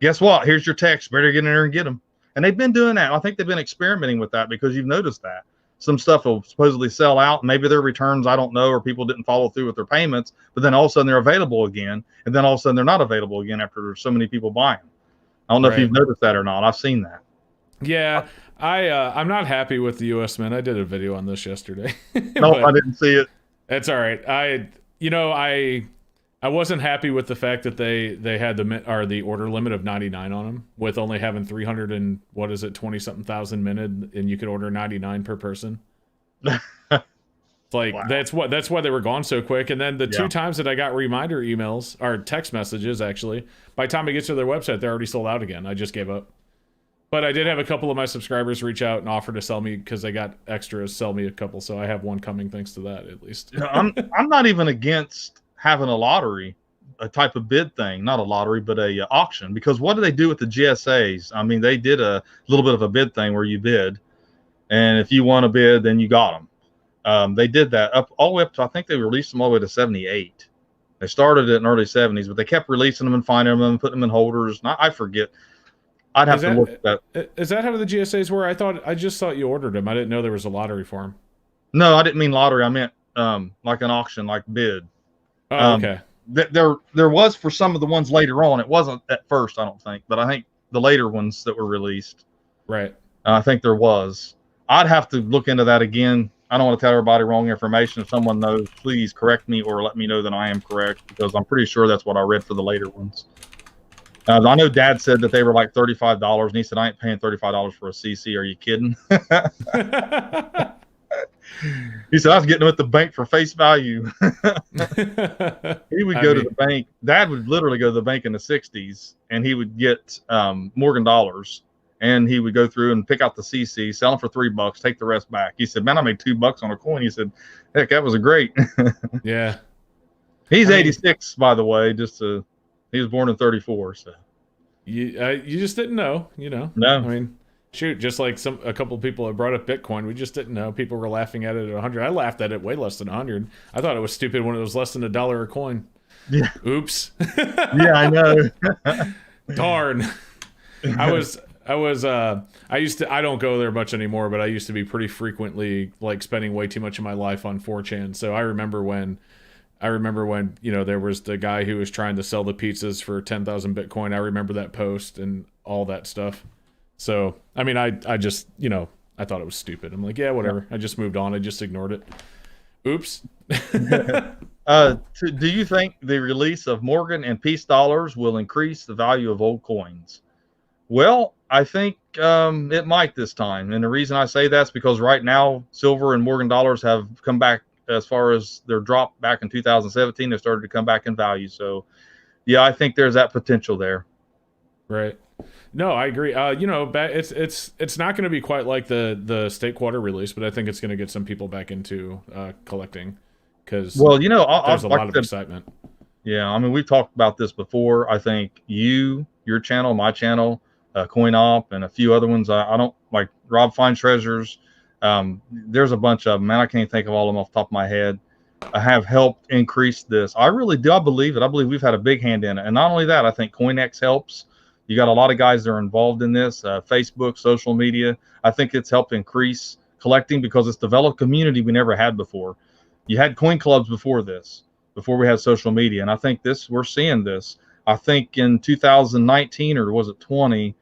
guess what? Here's your text. Better get in there and get them. And they've been doing that. I think they've been experimenting with that, because you've noticed that some stuff will supposedly sell out. Maybe their returns, I don't know, or people didn't follow through with their payments, but then all of a sudden they're available again. And then all of a sudden they're not available again after there's so many people buying them. I don't know if you've noticed that or not. I've seen that. Yeah, I'm not happy with the U.S. Mint. I did a video on this yesterday. No, I didn't see it. It's all right. I wasn't happy with the fact that they had the order limit of 99 on them, with only having 300 and 20 something thousand minted, and you could order 99 per person. Like, wow. That's why they were gone so quick. And then the two times that I got reminder emails, or text messages actually, by the time it gets to their website, they're already sold out again. I just gave up. But I did have a couple of my subscribers reach out and offer to sell me, because they got extras, sell me a couple. So I have one coming thanks to that, at least. I'm not even against having a lottery, a type of bid thing, not a lottery, but a auction. Because what do they do with the GSAs? I mean, they did a little bit of a bid thing where you bid, and if you won a bid, then you got them. They did that all the way up to, I think they released them all the way to 78. They started it in early 70s, but they kept releasing them and finding them and putting them in holders. And I forget. I'd have to look at that. Is that how the GSAs were? I just thought you ordered them. I didn't know there was a lottery for them. No, I didn't mean lottery. I meant like an auction, like bid. Oh, okay. There was for some of the ones later on. It wasn't at first, I don't think, but I think the later ones that were released. Right. I think there was. I'd have to look into that again. I don't want to tell everybody wrong information. If someone knows, please correct me or let me know that I am correct, because I'm pretty sure that's what I read for the later ones. I know Dad said that they were like $35, and he said, I ain't paying $35 for a CC. Are you kidding? He said, I was getting them at the bank for face value. He would go to the bank. Dad would literally go to the bank in the 60s, and he would get Morgan dollars. And he would go through and pick out the CC, sell them for $3, take the rest back. He said, man, I made $2 on a coin. He said, heck, that was a great. Yeah. He's 86, by the way. He was born in 34. So you just didn't know, No. I mean, shoot, just like a couple of people have brought up Bitcoin. We just didn't know. People were laughing at it at 100. I laughed at it way less than 100. I thought it was stupid when it was less than $1 a coin. Yeah. Oops. Yeah, I know. Darn. I don't go there much anymore, but I used to be pretty frequently like spending way too much of my life on 4chan. So I remember when, there was the guy who was trying to sell the pizzas for 10,000 Bitcoin. I remember that post and all that stuff. So, I mean, I just, I thought it was stupid. I'm like, yeah, whatever. I just moved on. I just ignored it. Oops. Do you think the release of Morgan and Peace dollars will increase the value of old coins? Well, I think it might this time. And the reason I say that's because right now, silver and Morgan dollars have come back. As far as their drop back in 2017, they started to come back in value. So, yeah, I think there's that potential there. Right. No, I agree. It's not going to be quite like the state quarter release, but I think it's going to get some people back into collecting, because there's a lot of excitement. Yeah, I mean, we've talked about this before. I think your channel, my channel, Coin Op, and a few other ones. I don't like Rob Finds Treasures. There's a bunch of them, man. I can't think of all of them off the top of my head. Have helped increase this. I really do. I believe it. I believe we've had a big hand in it. And not only that, I think CoinX helps. You got a lot of guys that are involved in this, Facebook, social media. I think it's helped increase collecting because it's developed community we never had before. You had coin clubs before this, before we had social media. And I think we're seeing this. I think in 2019, or was it 20,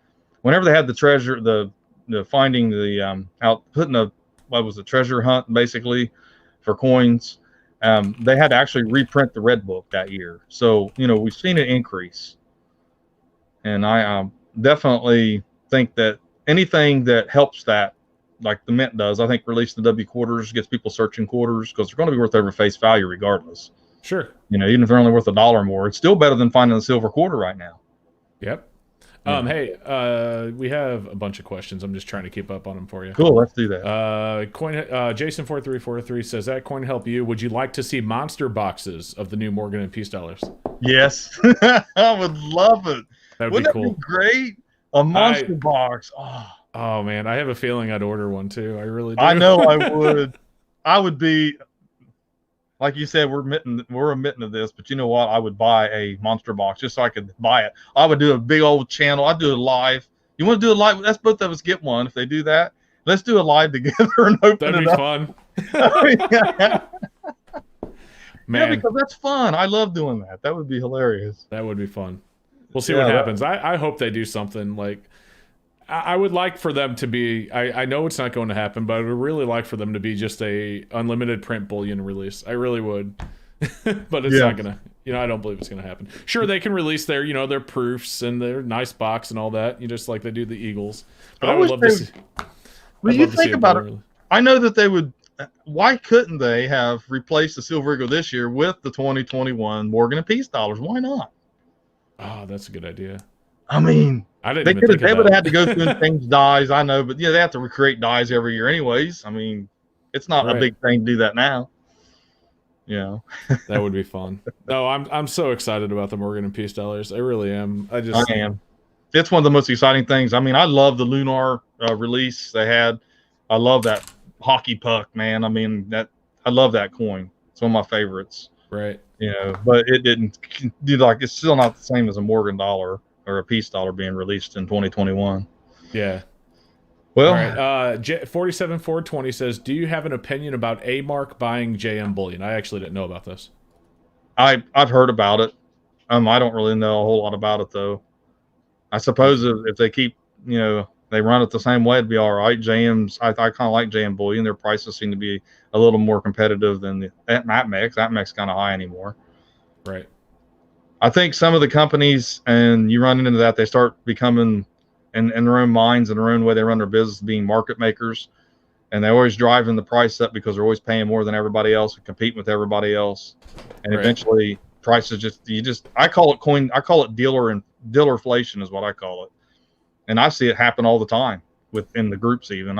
whenever they had the finding the out putting a what was a treasure hunt basically for coins. They had to actually reprint the red book that year, so we've seen an increase, and I definitely think that anything that helps that, like the mint does, I think releasing the W quarters gets people searching quarters because they're going to be worth over face value regardless. Sure. Even if they're only worth $1 more, it's still better than finding a silver quarter right now. Yep. Hey, we have a bunch of questions. I'm just trying to keep up on them for you. Cool, let's do that. Jason4343 says, that coin help you. Would you like to see monster boxes of the new Morgan and Peace dollars? Yes. I would love it. Wouldn't that be great? A monster box. Oh man, I have a feeling I'd order one too. I really do. I know I would. I would be, like you said, we're admitting to this, but you know what? I would buy a monster box just so I could buy it. I would do a big old channel. I'd do it live. You want to do it live? Let's both of us get one. If they do that, let's do a live together and open it up. That'd be fun. Man. Yeah, because that's fun. I love doing that. That would be hilarious. That would be fun. We'll see what happens. I hope they do something like. I would like for them to be. I know it's not going to happen, but I would really like for them to be just a unlimited print bullion release. I really would, but it's not gonna. I don't believe it's gonna happen. Sure, they can release their their proofs and their nice box and all that. Just like they do the Eagles. But I would love to see. When you think about it, I know that they would. Why couldn't they have replaced the Silver Eagle this year with the 2021 Morgan and Peace dollars? Why not? Oh, that's a good idea. I mean, they would have had to go through and change dies. I know, but they have to recreate dies every year anyways. I mean, it's not a big thing to do that now. That would be fun. No, I'm so excited about the Morgan and Peace dollars. I really am. I am. It's one of the most exciting things. I mean, I love the Lunar release they had. I love that hockey puck, man. I mean, I love that coin. It's one of my favorites. Right. But it didn't do it's still not the same as a Morgan dollar or a Peace dollar being released in 2021. Yeah. Well, all right. 47420 says, do you have an opinion about A-Mark buying JM Bullion? I actually didn't know about this. I've heard about it. I don't really know a whole lot about it though. I suppose if they keep, they run it the same way, it'd be all right. JM's, I kind of like JM Bullion. Their prices seem to be a little more competitive than the APMEX. APMEX kind of high anymore. Right. I think some of the companies, and you run into that, they start becoming in their own minds and their own way they run their business, being market makers, and they're always driving the price up because they're always paying more than everybody else and competing with everybody else, and eventually prices I call it dealerflation is what I call it, and I see it happen all the time within the groups. Even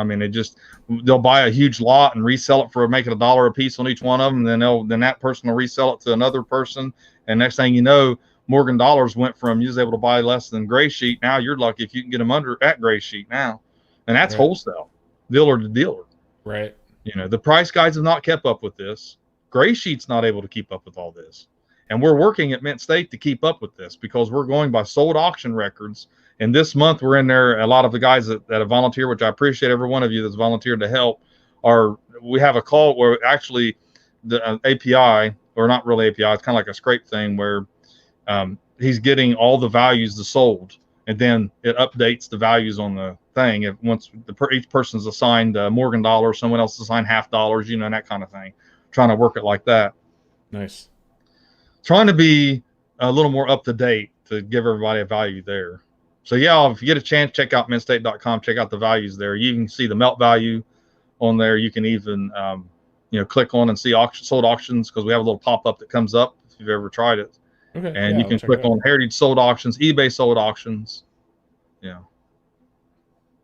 they'll buy a huge lot and resell it for make it $1 a piece on each one of them, and then that person will resell it to another person, and next thing you know, Morgan dollars went from you was able to buy less than Gray Sheet. Now you're lucky if you can get them under at Gray Sheet now, and that's wholesale, dealer to dealer. Right. The price guides have not kept up with this. Gray Sheet's not able to keep up with all this, and we're working at Mint State to keep up with this because we're going by sold auction records. And this month we're in there. A lot of the guys that have volunteered, which I appreciate every one of you that's volunteered to help, we have a call where actually the API, or not really API, it's kind of like a scrape thing where he's getting all the values the sold, and then it updates the values on the thing. If once each person's assigned Morgan dollar, someone else assigned $half, and that kind of thing. Trying to work it like that. Nice. Trying to be a little more up to date to give everybody a value there. So yeah, if you get a chance, check out mintstate.com. Check out the values there. You can see the melt value on there. You can even click on and see sold auctions, because we have a little pop-up that comes up if you've ever tried it. Okay. And you can click on Heritage sold auctions, eBay sold auctions. Yeah.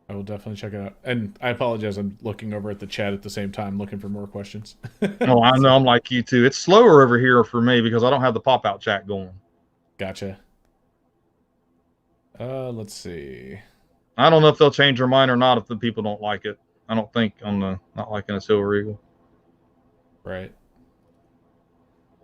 I will definitely check it out. And I apologize, I'm looking over at the chat at the same time, looking for more questions. Oh, I know. I'm like you too. It's slower over here for me because I don't have the pop-out chat going. Gotcha. Let's see. I don't know if they'll change their mind or not if the people don't like it. I don't think on the not liking a Silver Eagle. Right.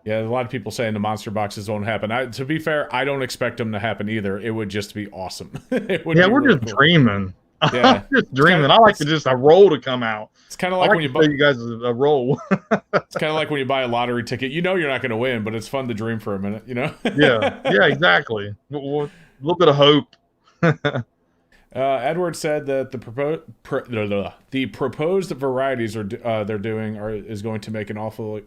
Yeah, a lot of people saying the monster boxes won't happen. To be fair, I don't expect them to happen either. It would just be awesome. We're just dreaming. Yeah, just dreaming. I like just a roll to come out. It's kind of like when you buy you guys a roll. It's kind of like when you buy a lottery ticket. You know you're not going to win, but it's fun to dream for a minute. Yeah, exactly. A little bit of hope. Edward said that the proposed varieties they're doing is going to make an awful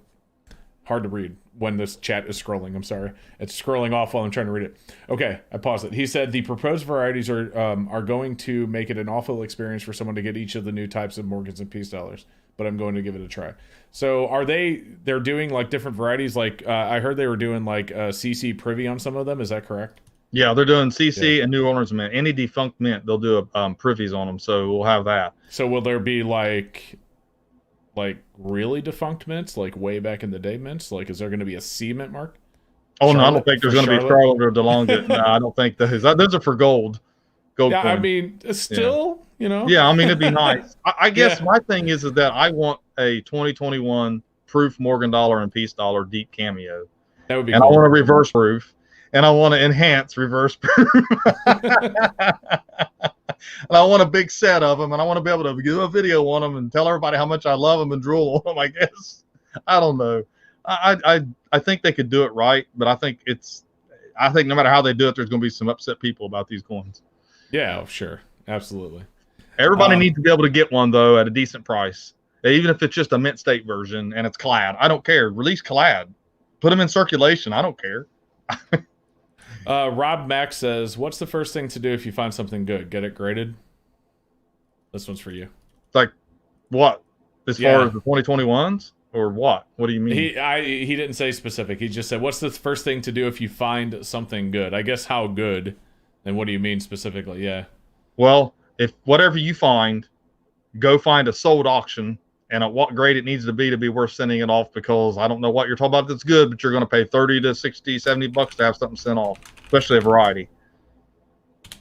hard to read when this chat is scrolling. I'm sorry, it's scrolling off while I'm trying to read it. Okay, I paused it. He said the proposed varieties are going to make it an awful experience for someone to get each of the new types of morgans and peace dollars. But I'm going to give it a try. So they're doing like different varieties? Like I heard they were doing like CC privy on some of them. Is that correct? Yeah, they're doing CC and New Orleans mint. Any defunct mint, they'll do a privies on them. So we'll have that. So will there be like really defunct mints, like way back in the day mints? Like, is there going to be a C mint mark? Oh, no, I don't think there's going to be Charlotte or DeLonghi. No, I don't think those are for gold. Gold yeah, coin. I mean, still, you know. Yeah, I mean, it'd be nice. I guess my thing is that I want a 2021 proof Morgan dollar and peace dollar deep cameo. That would be and cool. I want a reverse proof. And I want to enhance reverse proof. And I want a big set of them. And I want to be able to do a video on them and tell everybody how much I love them and drool on them, I guess. I don't know. I think they could do it right. But I think no matter how they do it, there's going to be some upset people about these coins. Yeah, sure. Absolutely. Everybody needs to be able to get one, though, at a decent price. Even if it's just a mint state version and it's clad. I don't care. Release clad. Put them in circulation. I don't care. Rob Mack says, what's the first thing to do if you find something good? Get it graded? This one's for you. Like what? As far as the 2021s? Or what? What do you mean? He didn't say specific. He just said, what's the first thing to do if you find something good? I guess how good, and what do you mean specifically? Yeah. Well, if whatever you find, go find a sold auction and at what grade it needs to be worth sending it off, because I don't know what you're talking about that's good, but you're going to pay 30 to 60, 70 bucks to have something sent off, especially a variety.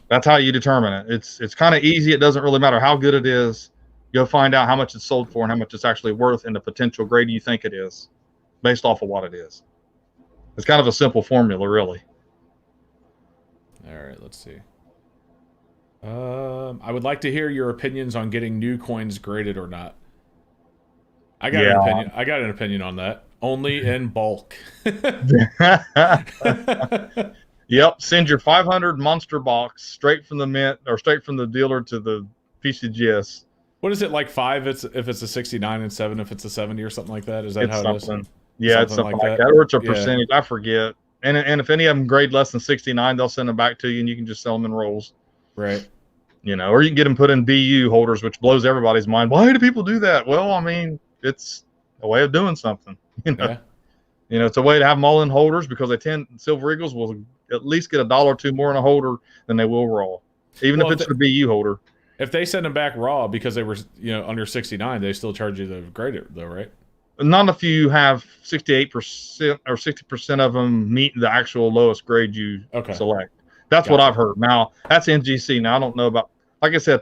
That's how you determine it. It's kind of easy. It doesn't really matter how good it is. Go find out how much it's sold for and how much it's actually worth and the potential grade you think it is based off of what it is. It's kind of a simple formula, really. All right, let's see. I would like to hear your opinions on getting new coins graded or not. I got an opinion. I got an opinion on that. Only in bulk. Yep. Send your 500 monster box straight from the mint or straight from the dealer to the PCGS. What is it, like 5 if it's a 69 and 7 if it's a 70 or something like that? Is that it's how something. it is? Yeah, it's something like that. Or it's a percentage. I forget. And if any of them grade less than 69, they'll send them back to you and you can just sell them in rolls. Right. You know, or you can get them put in BU holders, which blows everybody's mind. Why do people do that? Well, I mean, it's a way of doing something. You know, you know, it's a way to have them all in holders because Silver Eagles will at least get $1 or $2 more in a holder than they will raw, even if it's the BU holder. If they send them back raw because they were, you know, under 69, they still charge you the grader, though, right? Not if you have 68% or 60% of them meet the actual lowest grade you select. That's what I've heard. Now, that's NGC. Now, I don't know about, like I said,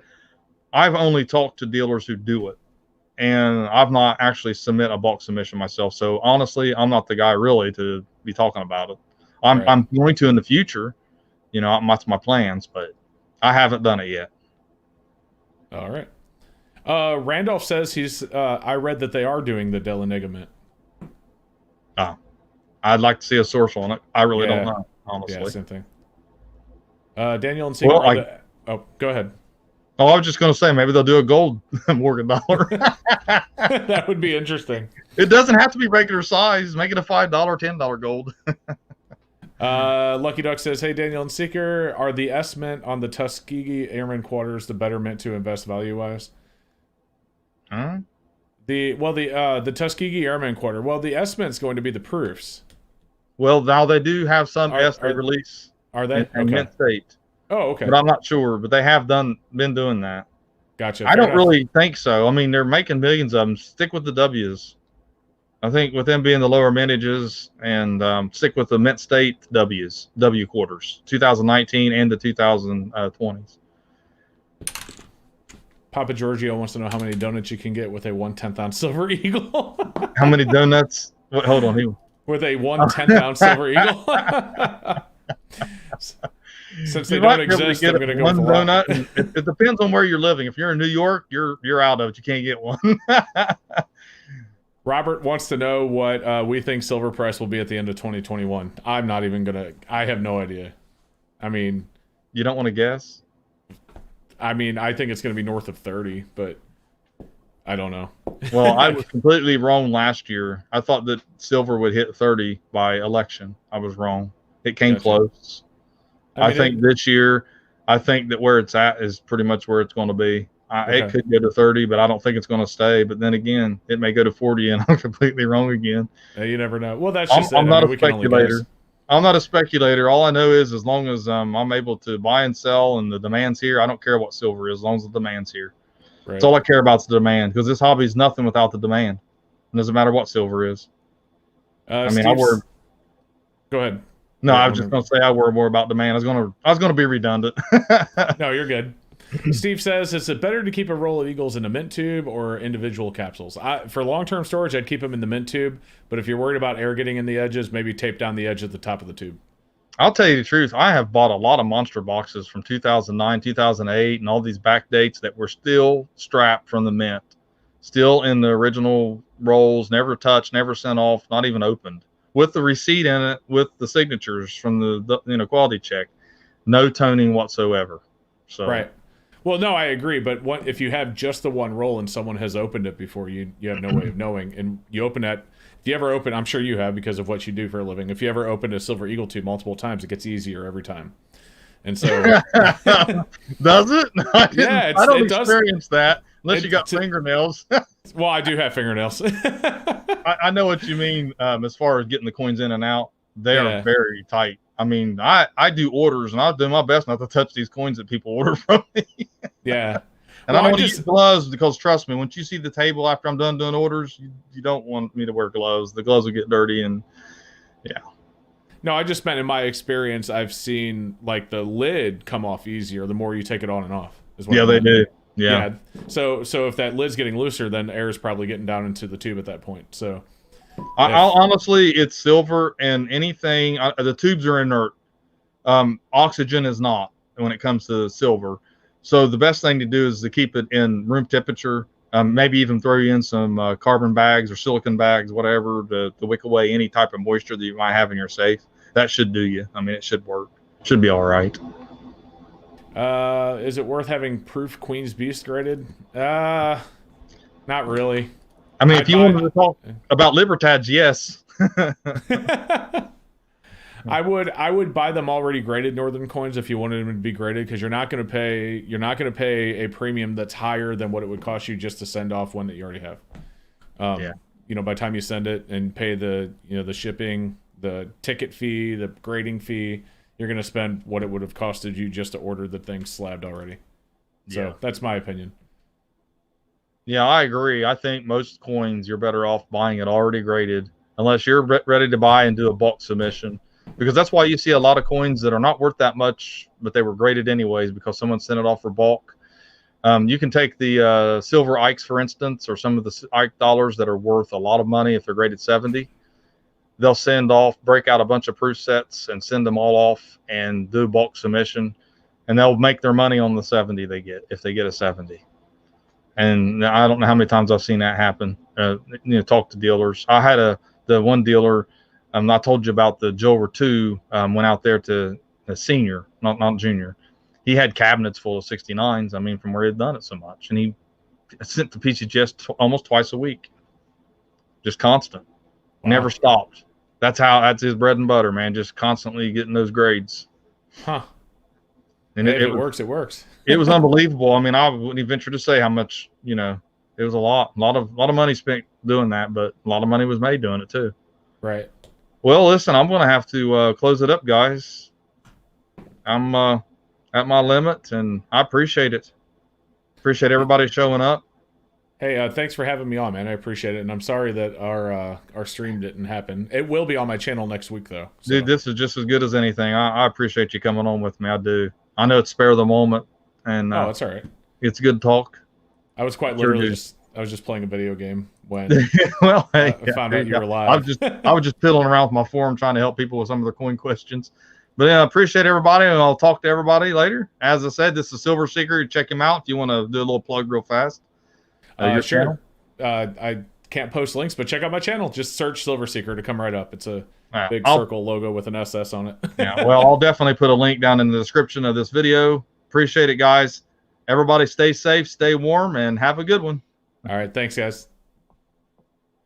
I've only talked to dealers who do it, and I've not actually submit a bulk submission myself. So, honestly, I'm not the guy really to be talking about it. I'm going to in the future. You know, that's my plans, but I haven't done it yet. All right. Randolph says I read that they are doing the Del Enigma mint. I'd like to see a source on it. I really don't know, honestly. Yeah, same thing. Daniel and Seagull. Go ahead. Oh, I was just going to say maybe they'll do a gold Morgan dollar. That would be interesting. It doesn't have to be regular size. Make it a $5, $10 gold. Lucky Duck says, "Hey Daniel and Seeker, are the S mint on the Tuskegee Airman quarters the better mint to invest value wise?" Huh? The Tuskegee Airman quarter. Well, the S mint's going to be the proofs. Well, now they do have some S they release. Are they in mint state? Oh, okay. But I'm not sure. But they have been doing that. Gotcha. I don't really think so. I mean, they're making millions of them. Stick with the W's. I think with them being the lower mintages, and stick with the mint state W quarters, 2019 and the 2020s. Papa Giorgio wants to know how many donuts you can get with a 1/10 ounce Silver Eagle. How many donuts? Hold on. With a 1/10 ounce Silver Eagle. Since they don't exist, I'm going to go one for donut. And it depends on where you're living. If you're in New York, you're out of it. You can't get one. Robert wants to know what we think silver price will be at the end of 2021. I'm not even going to. I have no idea. I mean, you don't want to guess? I mean, I think it's going to be north of 30, but I don't know. Well, I was completely wrong last year. I thought that silver would hit 30 by election. I was wrong. It came close. I mean, think this year, I think that where it's at is pretty much where it's going to be. It could go to 30, but I don't think it's going to stay. But then again, it may go to 40, and I'm completely wrong again. You never know. Well, that's just I'm not a speculator. I'm not a speculator. All I know is as long as I'm able to buy and sell and the demand's here, I don't care what silver is, as long as the demand's here. Right. That's all I care about is the demand, because this hobby is nothing without the demand. It doesn't matter what silver is. I mean, Go ahead. No, I was just going to say I worry more about demand. I was going to be redundant. No, you're good. Steve says, is it better to keep a roll of Eagles in a mint tube or individual capsules? For long-term storage, I'd keep them in the mint tube. But if you're worried about air getting in the edges, maybe tape down the edge at the top of the tube. I'll tell you the truth. I have bought a lot of monster boxes from 2009, 2008, and all these back dates that were still strapped from the mint, still in the original rolls, never touched, never sent off, not even opened, with the receipt in it, with the signatures from the quality check, no toning whatsoever. So right. Well, no, I agree. But what if you have just the one roll and someone has opened it before you have no way of knowing, and you open that. If you ever open, I'm sure you have because of what you do for a living. If you ever open a Silver Eagle tube multiple times, it gets easier every time. And so, does it? Yeah, I don't experience that unless you got fingernails. Well, I do have fingernails. I know what you mean. As far as getting the coins in and out, they are very tight. I mean, I do orders, and I'll do my best not to touch these coins that people order from me. Yeah. And I don't use gloves because, trust me, once you see the table after I'm done doing orders, you don't want me to wear gloves. The gloves will get dirty, and yeah. No, I just meant in my experience, I've seen like the lid come off easier the more you take it on and off. They do. Yeah. So if that lid's getting looser, then air is probably getting down into the tube at that point. So honestly, it's silver, and anything the tubes are inert. Oxygen is not when it comes to silver. So the best thing to do is to keep it in room temperature. Maybe even throw in some carbon bags or silicone bags, whatever, to wick away any type of moisture that you might have in your safe. That should do you. I mean, it should work. Should be all right. Is it worth having proof Queen's Beast graded? Not really. I mean, if you wanted to talk about Libertads, yes. I would buy them already graded Northern coins if you wanted them to be graded, because you're not going to pay a premium that's higher than what it would cost you just to send off one that you already have. By the time you send it and pay the shipping, the ticket fee, the grading fee, you're going to spend what it would have costed you just to order the thing slabbed already. So that's my opinion. Yeah, I agree. I think most coins you're better off buying it already graded, unless you're ready to buy and do a bulk submission. Because that's why you see a lot of coins that are not worth that much, but they were graded anyways because someone sent it off for bulk. You can take the silver Ikes, for instance, or some of the Ike dollars that are worth a lot of money if they're graded 70. They'll break out a bunch of proof sets and send them all off and do bulk submission. And they'll make their money on the 70 they get, if they get a 70. And I don't know how many times I've seen that happen. Talk to dealers. I had the one dealer, I told you about the Joker 2, went out there to a senior, not junior. He had cabinets full of 69s, I mean, from where he'd done it so much. And he sent the PCGS almost twice a week. Just constant. Wow. Never stopped. That's his bread and butter, man. Just constantly getting those grades. Huh. And it works, it works. It was unbelievable. I mean, I wouldn't even venture to say how much, it was a lot of money spent doing that, but a lot of money was made doing it too. Right. Well, listen, I'm going to have to close it up, guys. I'm at my limit, and I appreciate it. Appreciate everybody showing up. Hey, thanks for having me on, man. I appreciate it, and I'm sorry that our stream didn't happen. It will be on my channel next week, though. So. Dude, this is just as good as anything. I appreciate you coming on with me. I do. I know it's spare the moment, and it's all right. It's good talk. I was quite literally just playing a video game when well, hey, I found out you were live. I was just piddling around with my forum trying to help people with some of their coin questions. But I appreciate everybody, and I'll talk to everybody later. As I said, this is Silver Seeker. Check him out if you want to do a little plug real fast. Sure. I can't post links, but check out my channel. Just search Silver Seeker to come right up. It's a big circle logo with an SS on it. Yeah, well, I'll definitely put a link down in the description of this video. Appreciate it, guys. Everybody stay safe, stay warm, and have a good one. All right. Thanks, guys.